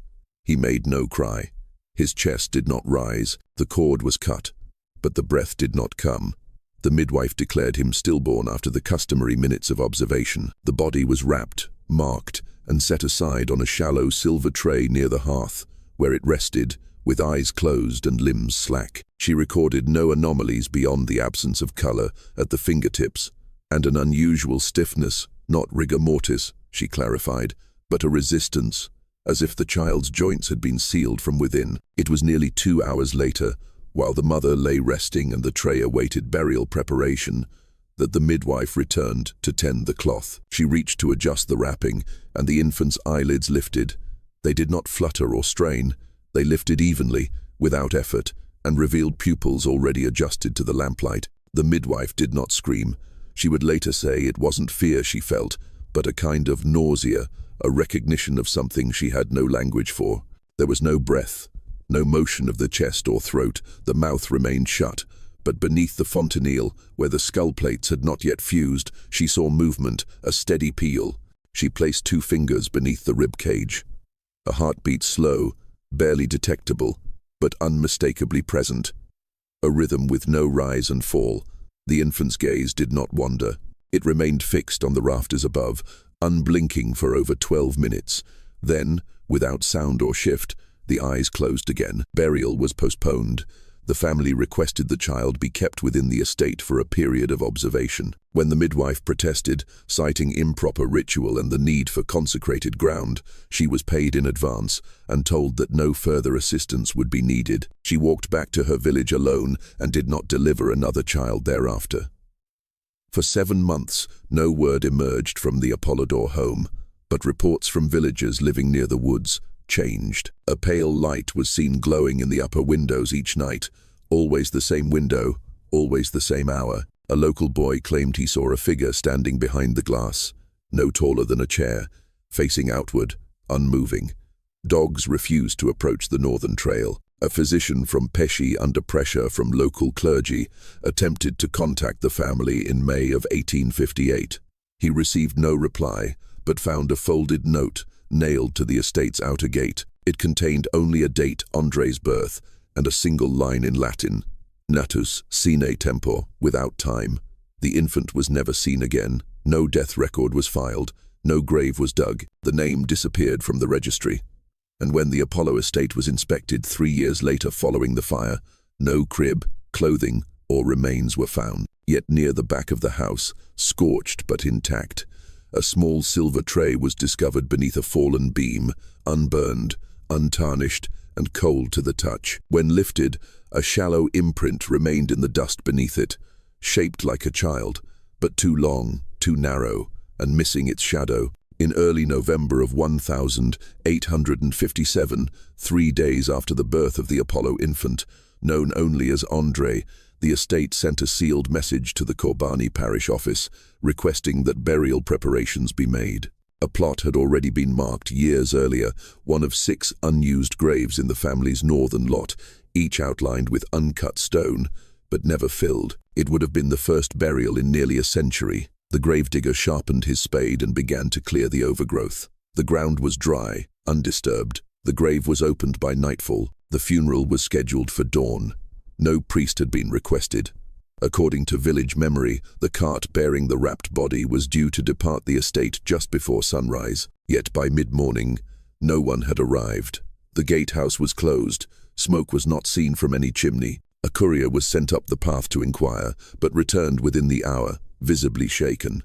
He made no cry. His chest did not rise. The cord was cut, but the breath did not come. The midwife declared him stillborn after the customary minutes of observation. The body was wrapped, marked, and set aside on a shallow silver tray near the hearth, where it rested, with eyes closed and limbs slack. She recorded no anomalies beyond the absence of color at the fingertips, and an unusual stiffness, not rigor mortis, she clarified, but a resistance, as if the child's joints had been sealed from within. It was nearly 2 hours later, while the mother lay resting and the tray awaited burial preparation, that the midwife returned to tend the cloth. She reached to adjust the wrapping, and the infant's eyelids lifted. They did not flutter or strain. They lifted evenly, without effort, and revealed pupils already adjusted to the lamplight. The midwife did not scream. She would later say it wasn't fear she felt, but a kind of nausea, a recognition of something she had no language for. There was no breath, no motion of the chest or throat. The mouth remained shut, but beneath the fontanelle, where the skull plates had not yet fused, she saw movement, a steady peel. She placed 2 fingers beneath the rib cage. A heartbeat slow, barely detectable, but unmistakably present. A rhythm with no rise and fall. The infant's gaze did not wander. It remained fixed on the rafters above, unblinking for over 12 minutes. Then, without sound or shift, the eyes closed again. Burial was postponed. The family requested the child be kept within the estate for a period of observation. When the midwife protested, citing improper ritual and the need for consecrated ground, she was paid in advance and told that no further assistance would be needed. She walked back to her village alone and did not deliver another child thereafter. For 7 months, no word emerged from the Apollodor home, but reports from villagers living near the woods changed. A pale light was seen glowing in the upper windows each night. Always the same window, always the same hour. A local boy claimed he saw a figure standing behind the glass, no taller than a chair, facing outward, unmoving. Dogs refused to approach the northern trail. A physician from Pesci, under pressure from local clergy, attempted to contact the family in May of 1858. He received no reply, but found a folded note nailed to the estate's outer gate. It contained only a date, Andre's birth, and a single line in Latin, natus sine tempore, without time. The infant was never seen again. No death record was filed. No grave was dug. The name disappeared from the registry. And when the Apollo estate was inspected 3 years later following the fire, no crib, clothing, or remains were found. Yet near the back of the house, scorched but intact, a small silver tray was discovered beneath a fallen beam, unburned, untarnished, and cold to the touch. When lifted, a shallow imprint remained in the dust beneath it, shaped like a child, but too long, too narrow, and missing its shadow. In early November of 1857, 3 days after the birth of the Apollo infant, known only as Andre, the estate sent a sealed message to the Corbani parish office, requesting that burial preparations be made. A plot had already been marked years earlier, one of 6 unused graves in the family's northern lot, each outlined with uncut stone, but never filled. It would have been the first burial in nearly a century. The gravedigger sharpened his spade and began to clear the overgrowth. The ground was dry, undisturbed. The grave was opened by nightfall. The funeral was scheduled for dawn. No priest had been requested. According to village memory, the cart bearing the wrapped body was due to depart the estate just before sunrise. Yet by mid-morning, no one had arrived. The gatehouse was closed. Smoke was not seen from any chimney. A courier was sent up the path to inquire, but returned within the hour, visibly shaken.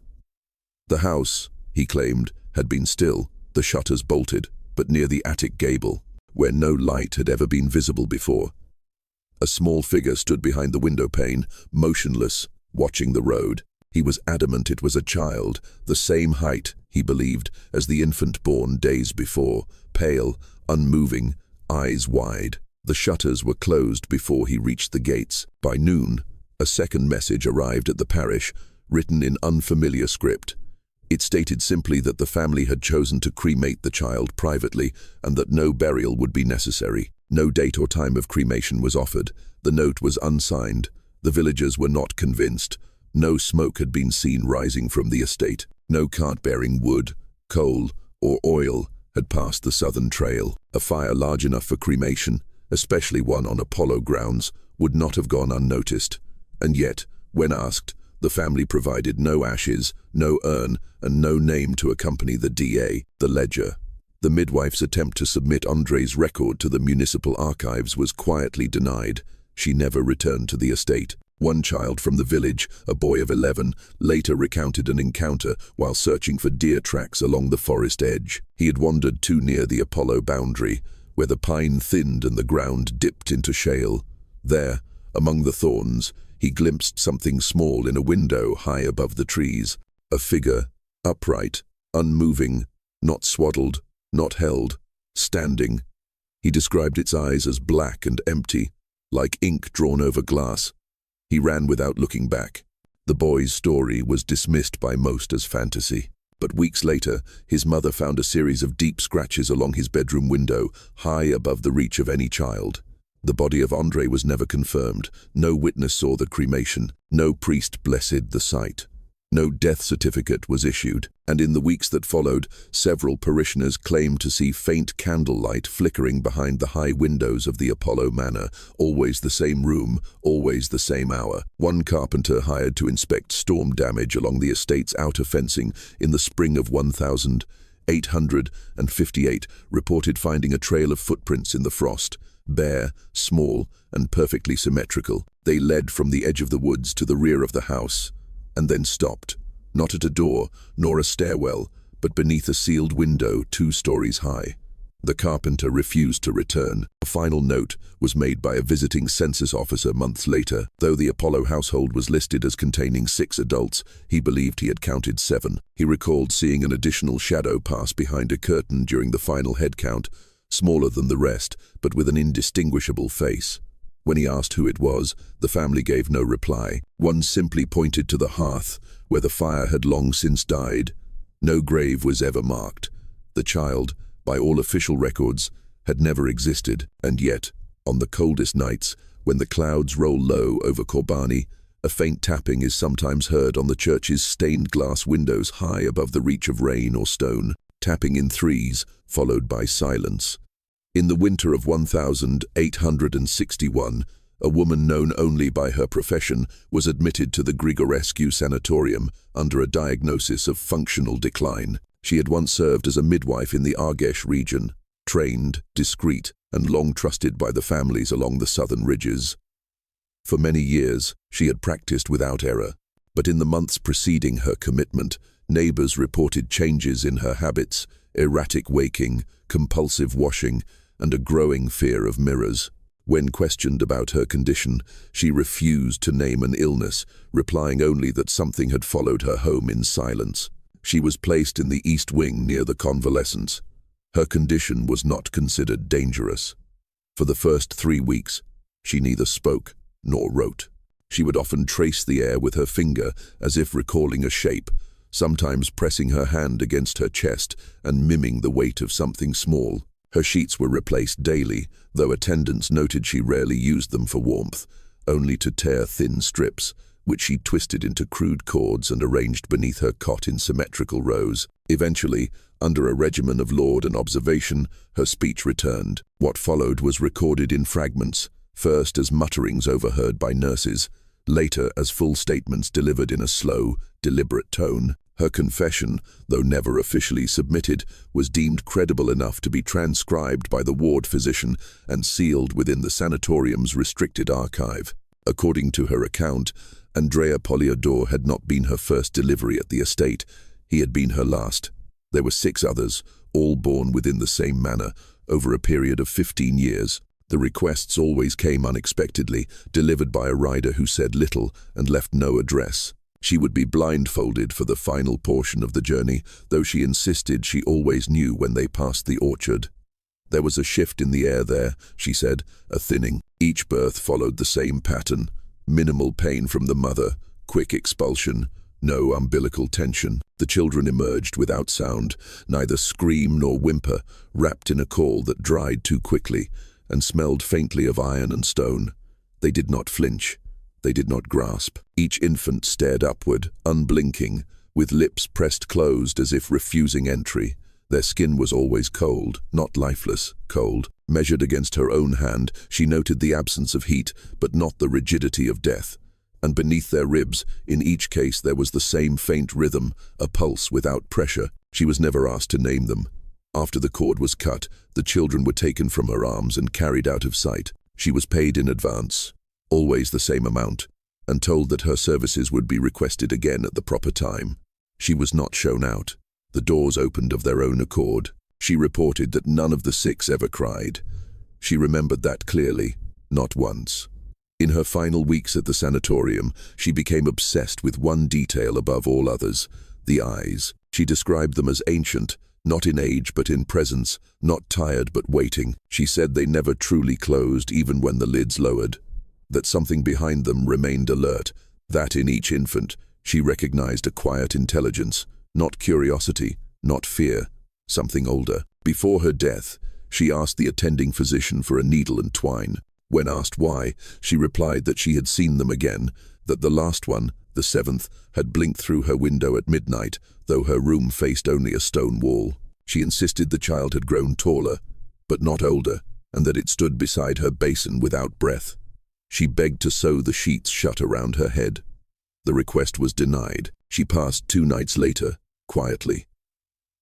The house, he claimed, had been still, the shutters bolted, but near the attic gable, where no light had ever been visible before. A small figure stood behind the window pane, motionless, watching the road. He was adamant it was a child, the same height, he believed, as the infant born days before, pale, unmoving, eyes wide. The shutters were closed before he reached the gates. By noon, a second message arrived at the parish, written in unfamiliar script. It stated simply that the family had chosen to cremate the child privately and that no burial would be necessary. No date or time of cremation was offered. The note was unsigned. The villagers were not convinced. No smoke had been seen rising from the estate. No cart bearing wood, coal, or oil had passed the southern trail. A fire large enough for cremation, especially one on Apollo grounds, would not have gone unnoticed. And yet, when asked, the family provided no ashes, no urn, and no name to accompany the DA, the ledger. The midwife's attempt to submit Andre's record to the municipal archives was quietly denied. She never returned to the estate. One child from the village, a boy of 11, later recounted an encounter while searching for deer tracks along the forest edge. He had wandered too near the Apollo boundary, where the pine thinned and the ground dipped into shale. There, among the thorns, he glimpsed something small in a window high above the trees. A figure, upright, unmoving, not swaddled, not held, standing. He described its eyes as black and empty, like ink drawn over glass. He ran without looking back. The boy's story was dismissed by most as fantasy. But weeks later, his mother found a series of deep scratches along his bedroom window, high above the reach of any child. The body of Andre was never confirmed. No witness saw the cremation. No priest blessed the site. No death certificate was issued, and in the weeks that followed, several parishioners claimed to see faint candlelight flickering behind the high windows of the Apollo Manor, always the same room, always the same hour. One carpenter hired to inspect storm damage along the estate's outer fencing in the spring of 1858 reported finding a trail of footprints in the frost, bare, small, and perfectly symmetrical. They led from the edge of the woods to the rear of the house, and then stopped, not at a door, nor a stairwell, but beneath a sealed window 2 stories high. The carpenter refused to return. A final note was made by a visiting census officer months later. Though the Apollo household was listed as containing 6 adults, he believed he had counted 7. He recalled seeing an additional shadow pass behind a curtain during the final head count, smaller than the rest, but with an indistinguishable face. When he asked who it was, the family gave no reply. One simply pointed to the hearth, where the fire had long since died. No grave was ever marked. The child, by all official records, had never existed, and yet, on the coldest nights, when the clouds roll low over Kobani, a faint tapping is sometimes heard on the church's stained glass windows high above the reach of rain or stone, tapping in 3s, followed by silence. In the winter of 1861, a woman known only by her profession was admitted to the Grigorescu sanatorium under a diagnosis of functional decline. She had once served as a midwife in the Argesh region, trained, discreet, and long trusted by the families along the southern ridges. For many years, she had practiced without error, but in the months preceding her commitment, neighbors reported changes in her habits, erratic waking, compulsive washing, and a growing fear of mirrors. When questioned about her condition, she refused to name an illness, replying only that something had followed her home in silence. She was placed in the East Wing near the convalescents. Her condition was not considered dangerous. For the first 3 weeks, she neither spoke nor wrote. She would often trace the air with her finger as if recalling a shape, sometimes pressing her hand against her chest and miming the weight of something small. Her sheets were replaced daily, though attendants noted she rarely used them for warmth, only to tear thin strips, which she twisted into crude cords and arranged beneath her cot in symmetrical rows. Eventually, under a regimen of laud and observation, her speech returned. What followed was recorded in fragments, first as mutterings overheard by nurses, later as full statements delivered in a slow, deliberate tone. Her confession, though never officially submitted, was deemed credible enough to be transcribed by the ward physician and sealed within the sanatorium's restricted archive. According to her account, Andrea Poliodor had not been her first delivery at the estate. He had been her last. There were 6 others, all born within the same manner, over a period of 15 years. The requests always came unexpectedly, delivered by a rider who said little and left no address. She would be blindfolded for the final portion of the journey, though she insisted she always knew when they passed the orchard. There was a shift in the air there, she said, a thinning. Each birth followed the same pattern. Minimal pain from the mother, quick expulsion, no umbilical tension. The children emerged without sound, neither scream nor whimper, wrapped in a caul that dried too quickly and smelled faintly of iron and stone. They did not flinch. They did not grasp. Each infant stared upward, unblinking, with lips pressed closed as if refusing entry. Their skin was always cold, not lifeless, cold. Measured against her own hand, she noted the absence of heat, but not the rigidity of death. And beneath their ribs, in each case there was the same faint rhythm, a pulse without pressure. She was never asked to name them. After the cord was cut, the children were taken from her arms and carried out of sight. She was paid in advance, always the same amount, and told that her services would be requested again at the proper time. She was not shown out. The doors opened of their own accord. She reported that none of the 6 ever cried. She remembered that clearly, not once. In her final weeks at the sanatorium, she became obsessed with one detail above all others, the eyes. She described them as ancient, not in age but in presence, not tired but waiting. She said they never truly closed even when the lids lowered, that something behind them remained alert, that in each infant she recognized a quiet intelligence, not curiosity, not fear, something older. Before her death, she asked the attending physician for a needle and twine. When asked why, she replied that she had seen them again, that the last one, the seventh, had blinked through her window at midnight, though her room faced only a stone wall. She insisted the child had grown taller, but not older, and that it stood beside her basin without breath. She begged to sew the sheets shut around her head. The request was denied. She passed 2 nights later, quietly.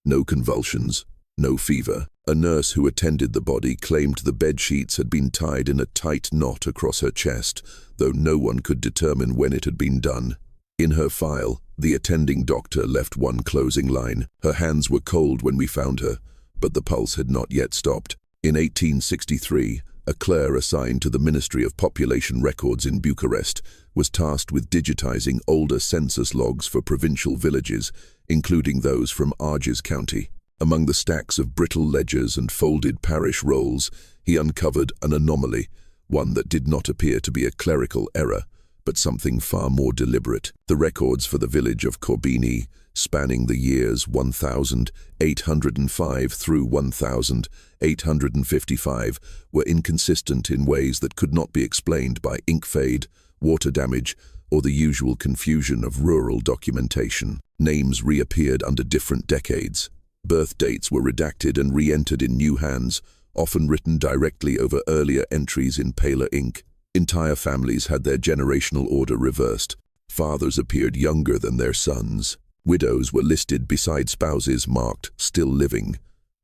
No convulsions, no fever. A nurse who attended the body claimed the bed sheets had been tied in a tight knot across her chest, though no one could determine when it had been done. In her file, the attending doctor left one closing line. Her hands were cold when we found her, but the pulse had not yet stopped. In 1863, a clerk assigned to the Ministry of Population Records in Bucharest was tasked with digitizing older census logs for provincial villages, including those from Arges County. Among the stacks of brittle ledgers and folded parish rolls, he uncovered an anomaly, one that did not appear to be a clerical error, but something far more deliberate. The records for the village of Corbini, spanning the years 1805 through 1855, were inconsistent in ways that could not be explained by ink fade, water damage, or the usual confusion of rural documentation. Names reappeared under different decades. Birth dates were redacted and re-entered in new hands, often written directly over earlier entries in paler ink. Entire families had their generational order reversed. Fathers appeared younger than their sons. Widows were listed beside spouses marked still living,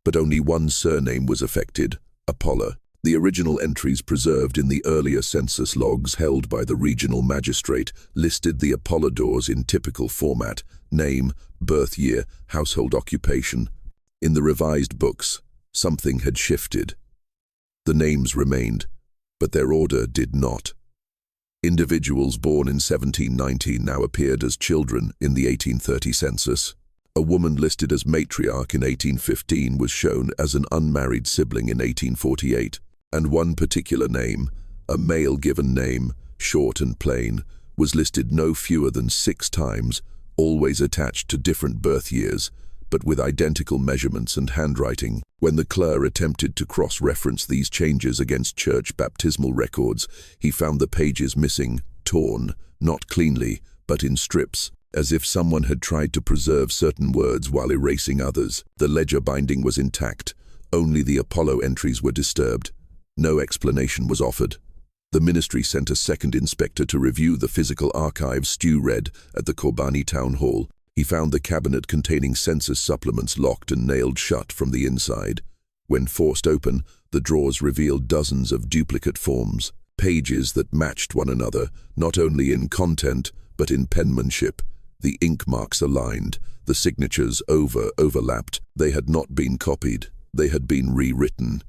but only one surname was affected, Apollo. The original entries preserved in the earlier census logs held by the regional magistrate listed the Apollodors in typical format: name, birth year, household occupation. In the revised books, something had shifted. The names remained, but their order did not. Individuals born in 1790 now appeared as children in the 1830 census. A woman listed as matriarch in 1815 was shown as an unmarried sibling in 1848, and one particular name, a male given name, short and plain, was listed no fewer than 6 times, always attached to different birth years, but with identical measurements and handwriting. When the clerk attempted to cross-reference these changes against church baptismal records, he found the pages missing, torn, not cleanly, but in strips, as if someone had tried to preserve certain words while erasing others. The ledger binding was intact, only the Apollo entries were disturbed. No explanation was offered. The ministry sent a second inspector to review the physical archives Stu read at the Corbani town hall. He found the cabinet containing census supplements locked and nailed shut from the inside. When forced open, the drawers revealed dozens of duplicate forms, pages that matched one another, not only in content, but in penmanship. The ink marks aligned, the signatures overlapped. They had not been copied, they had been rewritten.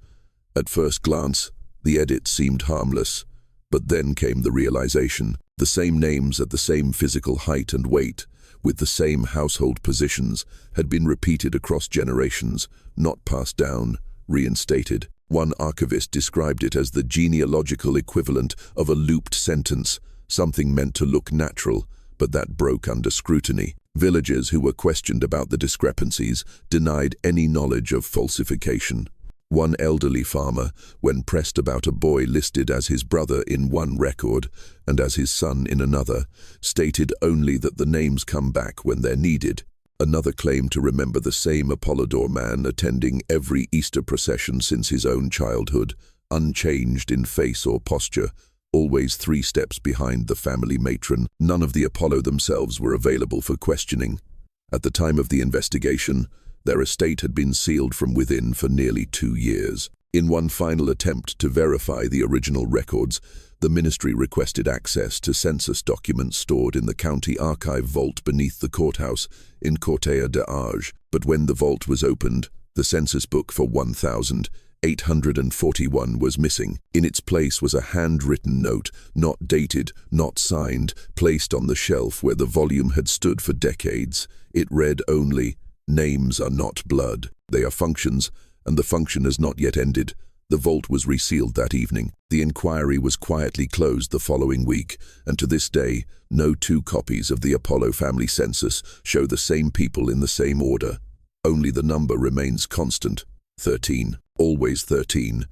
At first glance, the edit seemed harmless, but then came the realization. The same names at the same physical height and weight, with the same household positions, had been repeated across generations, not passed down, reinstated. One archivist described it as the genealogical equivalent of a looped sentence, something meant to look natural, but that broke under scrutiny. Villagers who were questioned about the discrepancies denied any knowledge of falsification. One elderly farmer, when pressed about a boy listed as his brother in one record and as his son in another, stated only that the names come back when they're needed. Another claimed to remember the same Apollodor man attending every Easter procession since his own childhood, unchanged in face or posture, always 3 steps behind the family matron. None of the Apollo themselves were available for questioning. At the time of the investigation, their estate had been sealed from within for nearly 2 years. In one final attempt to verify the original records, the ministry requested access to census documents stored in the county archive vault beneath the courthouse in Cortea de Arges. But when the vault was opened, the census book for 1841 was missing. In its place was a handwritten note, not dated, not signed, placed on the shelf where the volume had stood for decades. It read only, "Names are not blood. They are functions, and the function has not yet ended." The vault was resealed that evening. The inquiry was quietly closed the following week, and to this day, no 2 copies of the Apollo family census show the same people in the same order. Only the number remains constant, 13, always 13,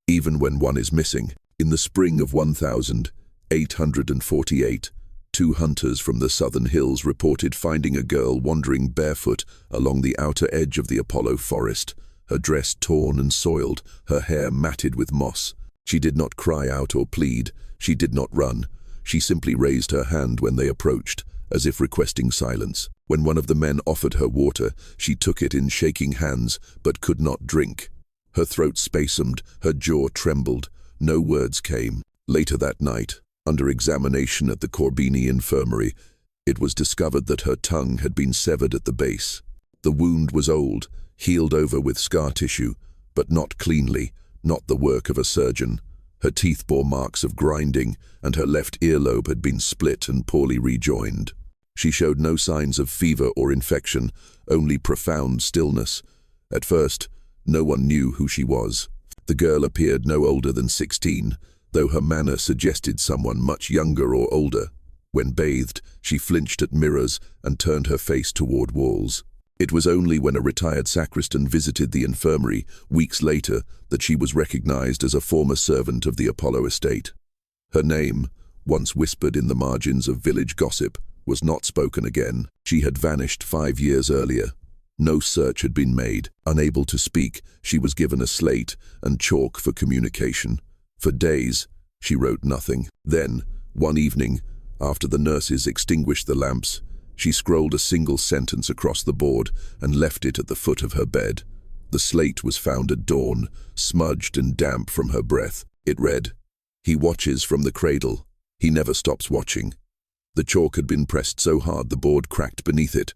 even when one is missing. In the spring of 1848, 2 hunters from the southern hills reported finding a girl wandering barefoot along the outer edge of the Apollo forest, her dress torn and soiled, her hair matted with moss. She did not cry out or plead. She did not run. She simply raised her hand when they approached, as if requesting silence. When one of the men offered her water, she took it in shaking hands, but could not drink. Her throat spasmed, her jaw trembled. No words came. Later that night, under examination at the Corbini infirmary, it was discovered that her tongue had been severed at the base. The wound was old, healed over with scar tissue, but not cleanly, not the work of a surgeon. Her teeth bore marks of grinding, and her left earlobe had been split and poorly rejoined. She showed no signs of fever or infection, only profound stillness. At first, no one knew who she was. The girl appeared no older than 16, though her manner suggested someone much younger or older. When bathed, she flinched at mirrors and turned her face toward walls. It was only when a retired sacristan visited the infirmary weeks later that she was recognized as a former servant of the Apollo estate. Her name, once whispered in the margins of village gossip, was not spoken again. She had vanished 5 years earlier. No search had been made. Unable to speak, she was given a slate and chalk for communication. For days, she wrote nothing. Then, one evening, after the nurses extinguished the lamps, she scrolled a single sentence across the board and left it at the foot of her bed. The slate was found at dawn, smudged and damp from her breath. It read, "He watches from the cradle. He never stops watching." The chalk had been pressed so hard the board cracked beneath it.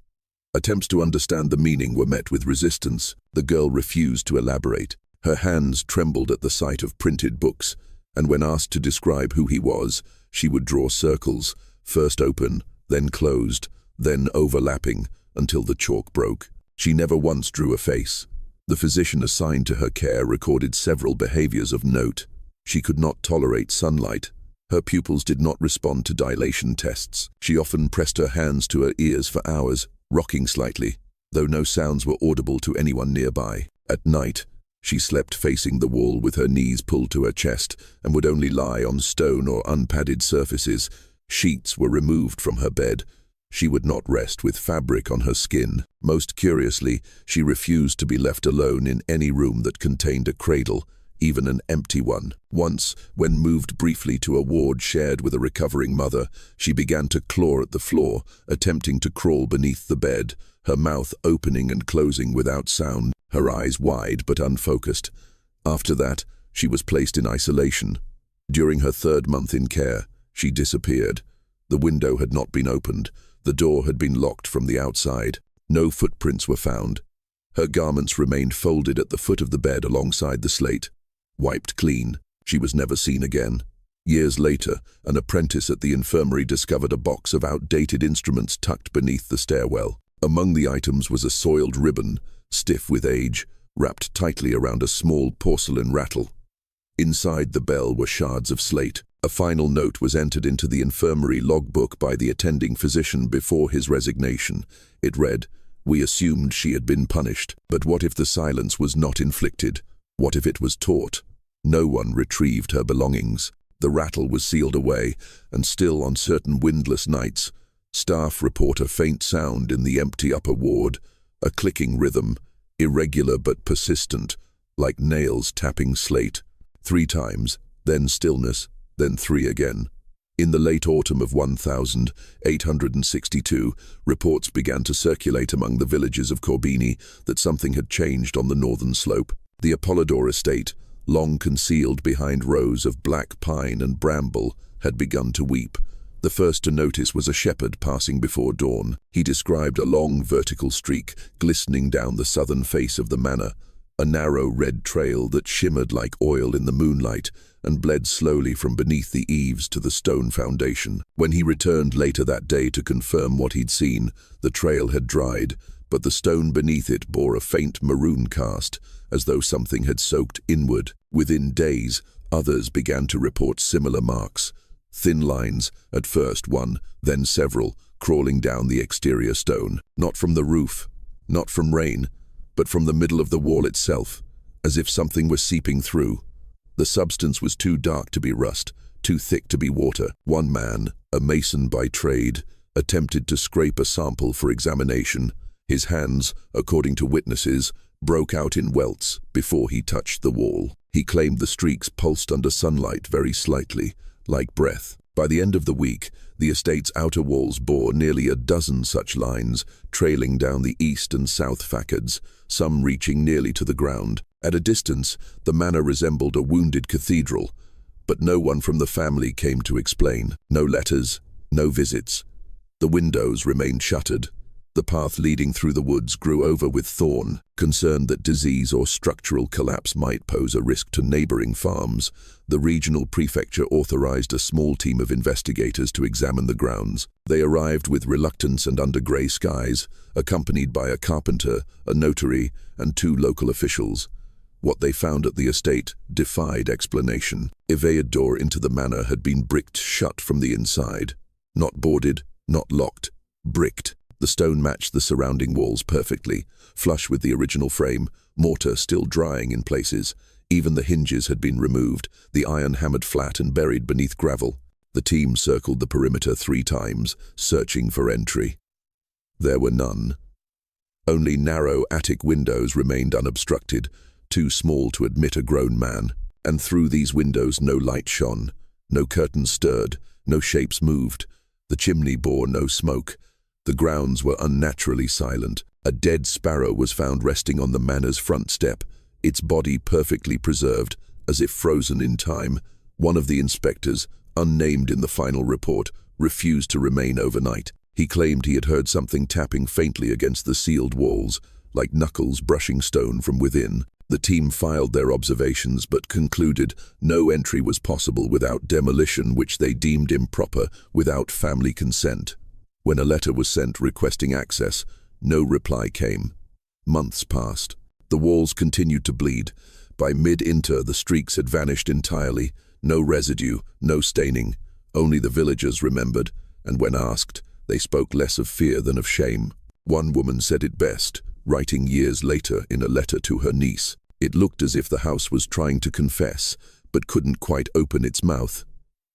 Attempts to understand the meaning were met with resistance. The girl refused to elaborate. Her hands trembled at the sight of printed books, and when asked to describe who he was, she would draw circles, first open, then closed, then overlapping, until the chalk broke. She never once drew a face. The physician assigned to her care recorded several behaviors of note. She could not tolerate sunlight. Her pupils did not respond to dilation tests. She often pressed her hands to her ears for hours, rocking slightly, though no sounds were audible to anyone nearby. At night, she slept facing the wall with her knees pulled to her chest and would only lie on stone or unpadded surfaces. Sheets were removed from her bed. She would not rest with fabric on her skin. Most curiously, she refused to be left alone in any room that contained a cradle, even an empty one. Once, when moved briefly to a ward shared with a recovering mother, she began to claw at the floor, attempting to crawl beneath the bed, her mouth opening and closing without sound, her eyes wide but unfocused. After that, she was placed in isolation. During her 3rd month in care, she disappeared. The window had not been opened. The door had been locked from the outside. No footprints were found. Her garments remained folded at the foot of the bed alongside the slate. Wiped clean, she was never seen again. Years later, an apprentice at the infirmary discovered a box of outdated instruments tucked beneath the stairwell. Among the items was a soiled ribbon, stiff with age, wrapped tightly around a small porcelain rattle. Inside the bell were shards of slate. A final note was entered into the infirmary logbook by the attending physician before his resignation. It read, "We assumed she had been punished, but what if the silence was not inflicted? What if it was taught?" No one retrieved her belongings. The rattle was sealed away, and still on certain windless nights, staff report a faint sound in the empty upper ward, a clicking rhythm, irregular but persistent, like nails tapping slate. 3 times, then stillness, then 3 again. In the late autumn of 1862, reports began to circulate among the villagers of Corbini that something had changed on the northern slope. The Apollodore estate, long concealed behind rows of black pine and bramble, had begun to weep. The first to notice was a shepherd passing before dawn. He described a long vertical streak glistening down the southern face of the manor, a narrow red trail that shimmered like oil in the moonlight and bled slowly from beneath the eaves to the stone foundation. When he returned later that day to confirm what he'd seen, the trail had dried, but the stone beneath it bore a faint maroon cast, as though something had soaked inward. Within days, others began to report similar marks. Thin lines, at first one, then several, crawling down the exterior stone. Not from the roof, not from rain, but from the middle of the wall itself, as if something were seeping through. The substance was too dark to be rust, too thick to be water. One man, a mason by trade, attempted to scrape a sample for examination. His hands, according to witnesses, broke out in welts before he touched the wall. He claimed the streaks pulsed under sunlight very slightly, like breath. By the end of the week, the estate's outer walls bore nearly a dozen such lines, trailing down the east and south facades, some reaching nearly to the ground. At a distance, the manor resembled a wounded cathedral, but no one from the family came to explain. No letters, no visits. The windows remained shuttered. The path leading through the woods grew over with thorn. Concerned that disease or structural collapse might pose a risk to neighboring farms, the regional prefecture authorized a small team of investigators to examine the grounds. They arrived with reluctance and under grey skies, accompanied by a carpenter, a notary, and 2 local officials. What they found at the estate defied explanation. A veiled door into the manor had been bricked shut from the inside. Not boarded, not locked, bricked. The stone matched the surrounding walls perfectly, flush with the original frame, mortar still drying in places. Even the hinges had been removed, the iron hammered flat and buried beneath gravel. The team circled the perimeter 3 times, searching for entry. There were none. Only narrow attic windows remained unobstructed, too small to admit a grown man. And through these windows no light shone, no curtains stirred, no shapes moved. The chimney bore no smoke. The grounds were unnaturally silent. A dead sparrow was found resting on the manor's front step, its body perfectly preserved, as if frozen in time. One of the inspectors, unnamed in the final report, refused to remain overnight. He claimed he had heard something tapping faintly against the sealed walls, like knuckles brushing stone from within. The team filed their observations but concluded no entry was possible without demolition, which they deemed improper without family consent. When a letter was sent requesting access, no reply came. Months passed. The walls continued to bleed. By mid-winter, the streaks had vanished entirely. No residue, no staining. Only the villagers remembered, and when asked, they spoke less of fear than of shame. One woman said it best, writing years later in a letter to her niece. It looked as if the house was trying to confess, but couldn't quite open its mouth.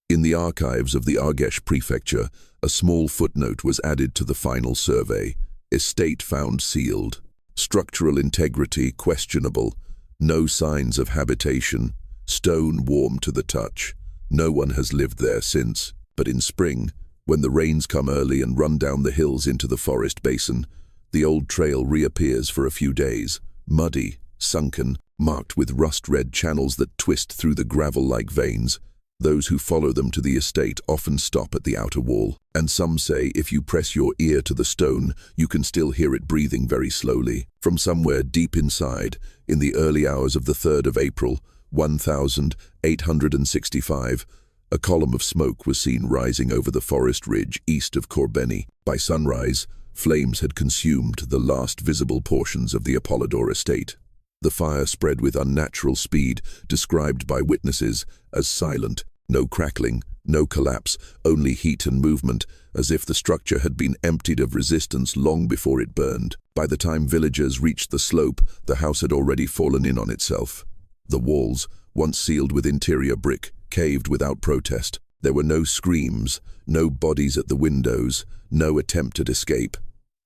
In the archives of the Argesh prefecture, a small footnote was added to the final survey. Estate found sealed. Structural integrity questionable. No signs of habitation. Stone warm to the touch. No one has lived there since. But in spring, when the rains come early and run down the hills into the forest basin, the old trail reappears for a few days, muddy, sunken, marked with rust-red channels that twist through the gravel like veins. Those who follow them to the estate often stop at the outer wall, and some say if you press your ear to the stone, you can still hear it breathing very slowly. From somewhere deep inside, in the early hours of the 3rd of April, 1865, a column of smoke was seen rising over the forest ridge east of Corbeny. By sunrise, flames had consumed the last visible portions of the Apollodore estate. The fire spread with unnatural speed, described by witnesses as silent. No crackling, no collapse, only heat and movement, as if the structure had been emptied of resistance long before it burned. By the time villagers reached the slope, the house had already fallen in on itself. The walls, once sealed with interior brick, caved without protest. There were no screams, no bodies at the windows, no attempt at escape.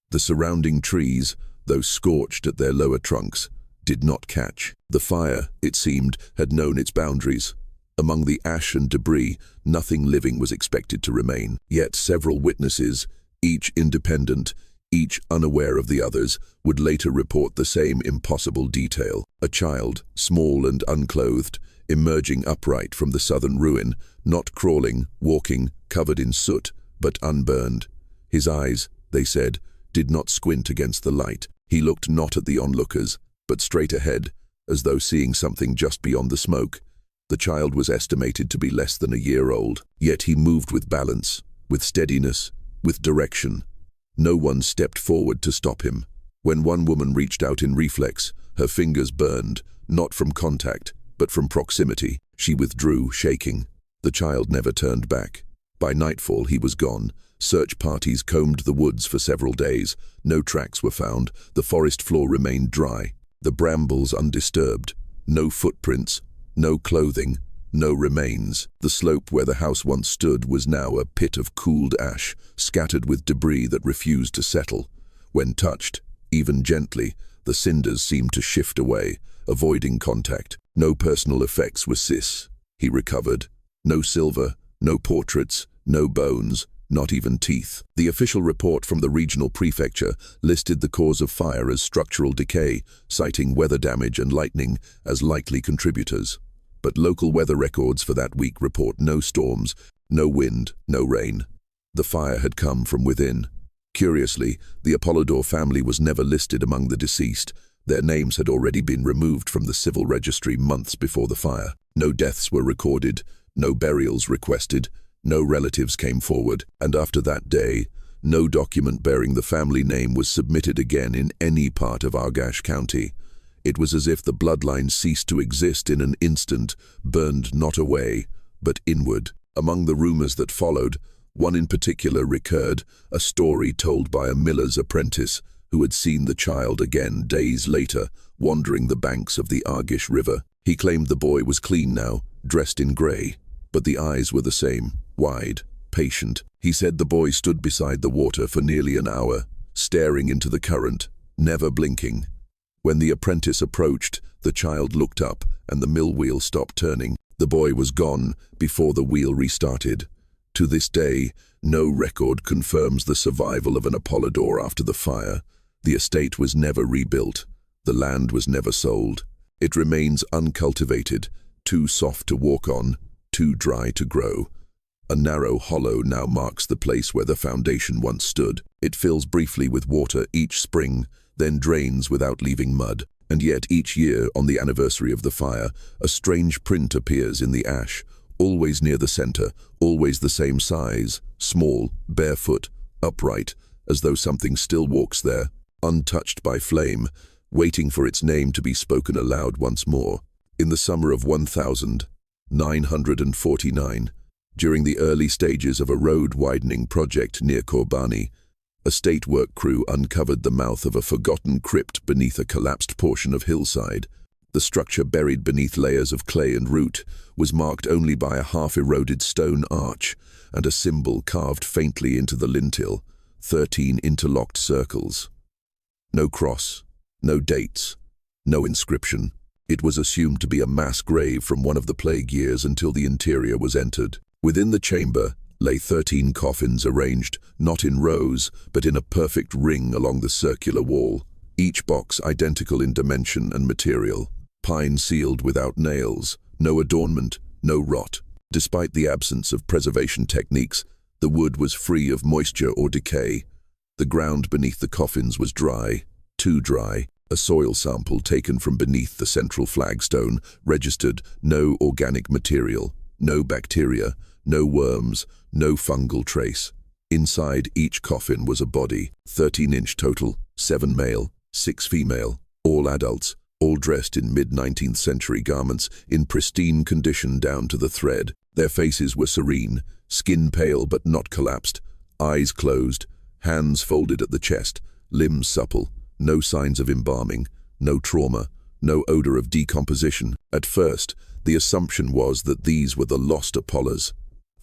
The surrounding trees, though scorched at their lower trunks, did not catch. The fire, it seemed, had known its boundaries. Among the ash and debris, nothing living was expected to remain. Yet several witnesses, each independent, each unaware of the others, would later report the same impossible detail. A child, small and unclothed, emerging upright from the southern ruin, not crawling, walking, covered in soot, but unburned. His eyes, they said, did not squint against the light. He looked not at the onlookers, but straight ahead, as though seeing something just beyond the smoke. The child was estimated to be less than a year old, yet he moved with balance, with steadiness, with direction. No one stepped forward to stop him. When one woman reached out in reflex, her fingers burned, not from contact, but from proximity. She withdrew, shaking. The child never turned back. By nightfall he was gone. Search parties combed the woods for several days. No tracks were found. The forest floor remained dry, the brambles undisturbed. No footprints, no clothing, No remains. The slope where the house once stood was now a pit of cooled ash, scattered with debris that refused to settle. When touched, even gently, the cinders seemed to shift away, avoiding contact. No personal effects were cis. He recovered. No silver, no portraits, no bones, not even teeth. The official report from the regional prefecture listed the cause of fire as structural decay, citing weather damage and lightning as likely contributors. But local weather records for that week report no storms, no wind, no rain. The fire had come from within. Curiously, the Apollodor family was never listed among the deceased. Their names had already been removed from the civil registry months before the fire. No deaths were recorded, no burials requested, no relatives came forward, and after that day, no document bearing the family name was submitted again in any part of Argash County. It was as if the bloodline ceased to exist in an instant, burned not away, but inward. Among the rumors that followed, one in particular recurred, a story told by a miller's apprentice who had seen the child again days later, wandering the banks of the Argish River. He claimed the boy was clean now, dressed in grey, but the eyes were the same, wide, patient. He said the boy stood beside the water for nearly an hour, staring into the current, never blinking. When the apprentice approached, the child looked up and the mill wheel stopped turning. The boy was gone before the wheel restarted. To this day, no record confirms the survival of an Apollodor after the fire. The estate was never rebuilt. The land was never sold. It remains uncultivated, too soft to walk on, too dry to grow. A narrow hollow now marks the place where the foundation once stood. It fills briefly with water each spring, then drains without leaving mud. And yet each year, on the anniversary of the fire, a strange print appears in the ash, always near the center, always the same size, small, barefoot, upright, as though something still walks there, untouched by flame, waiting for its name to be spoken aloud once more. In the summer of 1949, during the early stages of a road-widening project near Kobani, a state work crew uncovered the mouth of a forgotten crypt beneath a collapsed portion of hillside. The structure, buried beneath layers of clay and root, was marked only by a half-eroded stone arch and a symbol carved faintly into the lintel, 13 interlocked circles. No cross, no dates, no inscription. It was assumed to be a mass grave from one of the plague years until the interior was entered. Within the chamber lay 13 coffins arranged, not in rows, but in a perfect ring along the circular wall, each box identical in dimension and material. Pine sealed without nails, no adornment, no rot. Despite the absence of preservation techniques, the wood was free of moisture or decay. The ground beneath the coffins was dry, too dry. A soil sample taken from beneath the central flagstone registered no organic material, no bacteria, no worms, no fungal trace. Inside each coffin was a body, 13-inch total, 7 male, 6 female, all adults, all dressed in mid-19th century garments in pristine condition down to the thread. Their faces were serene, skin pale but not collapsed, eyes closed, hands folded at the chest, limbs supple, no signs of embalming, no trauma, no odor of decomposition. At first, the assumption was that these were the lost Apollos,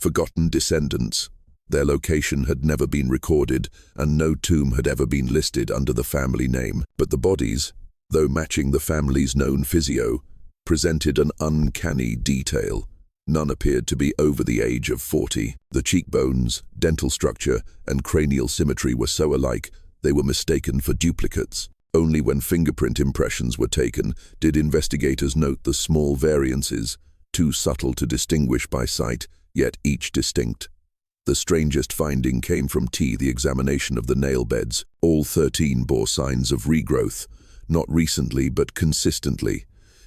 forgotten descendants. Their location had never been recorded, and no tomb had ever been listed under the family name. But the bodies, though matching the family's known physio, presented an uncanny detail. None appeared to be over the age of 40. The cheekbones, dental structure, and cranial symmetry were so alike, they were mistaken for duplicates. Only when fingerprint impressions were taken did investigators note the small variances, too subtle to distinguish by sight, yet each distinct. The strangest finding came from the examination of the nail beds. All 13 bore signs of regrowth, not recently but consistently.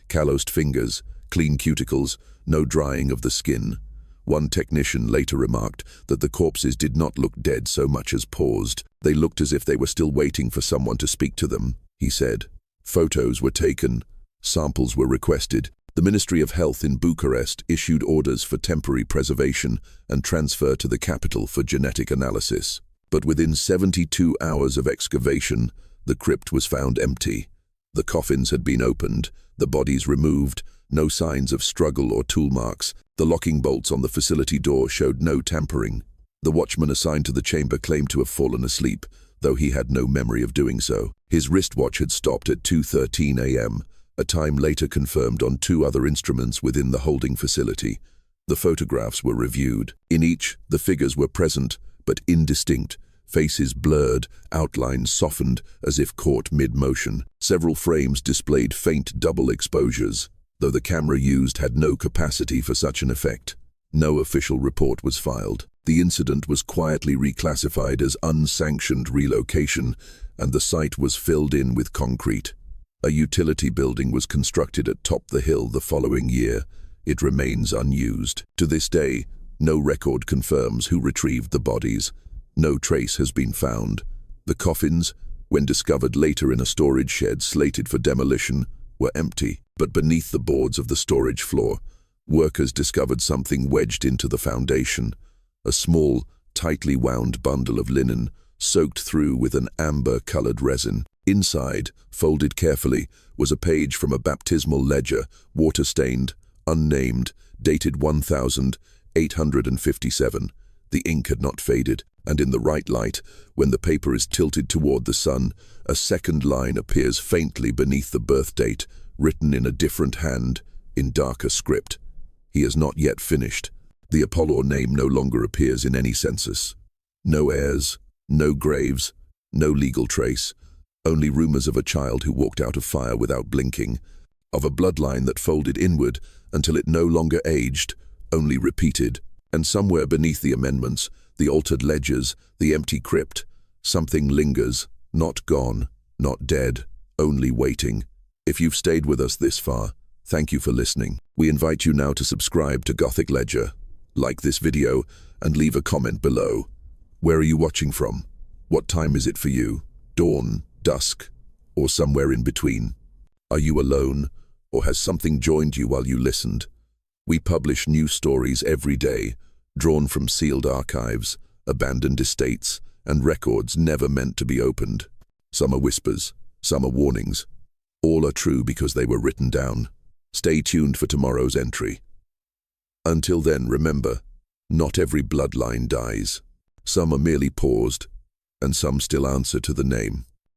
Calloused fingers, clean cuticles, no drying of the skin. One technician later remarked that the corpses did not look dead so much as paused. They looked as if they were still waiting for someone to speak to them, he said. Photos were taken. Samples were requested. The Ministry of Health in Bucharest issued orders for temporary preservation and transfer to the capital for genetic analysis. But within 72 hours of excavation, the crypt was found empty. The coffins had been opened, the bodies removed, no signs of struggle or tool marks. The locking bolts on the facility door showed no tampering. The watchman assigned to the chamber claimed to have fallen asleep, though he had no memory of doing so. His wristwatch had stopped at 2:13 a.m., a time later confirmed on 2 other instruments within the holding facility. The photographs were reviewed. In each, the figures were present, but indistinct, faces blurred, outlines softened as if caught mid-motion. Several frames displayed faint double exposures, though the camera used had no capacity for such an effect. No official report was filed. The incident was quietly reclassified as unsanctioned relocation, and the site was filled in with concrete. A utility building was constructed atop the hill the following year. It remains unused. To this day, no record confirms who retrieved the bodies. No trace has been found. The coffins, when discovered later in a storage shed slated for demolition, were empty. But beneath the boards of the storage floor, workers discovered something wedged into the foundation. A small, tightly wound bundle of linen, soaked through with an amber-colored resin. Inside, folded carefully, was a page from a baptismal ledger, water-stained, unnamed, dated 1857. The ink had not faded, and in the right light, when the paper is tilted toward the sun, a second line appears faintly beneath the birth date, written in a different hand, in darker script. He has not yet finished. The Apollo name no longer appears in any census. No heirs, no graves, no legal trace, only rumors of a child who walked out of fire without blinking, of a bloodline that folded inward until it no longer aged, only repeated. And somewhere beneath the amendments, the altered ledgers, the empty crypt, something lingers, not gone, not dead, only waiting. If you've stayed with us this far, thank you for listening. We invite you now to subscribe to Gothic Ledger, like this video, and leave a comment below. Where are you watching from? What time is it for you? Dawn, dusk, or somewhere in between? Are you alone, or has something joined you while you listened? We publish new stories every day, drawn from sealed archives, abandoned estates, and records never meant to be opened. Some are whispers, some are warnings. All are true because they were written down. Stay tuned for tomorrow's entry. Until then, remember, not every bloodline dies. Some are merely paused, and some still answer to the name.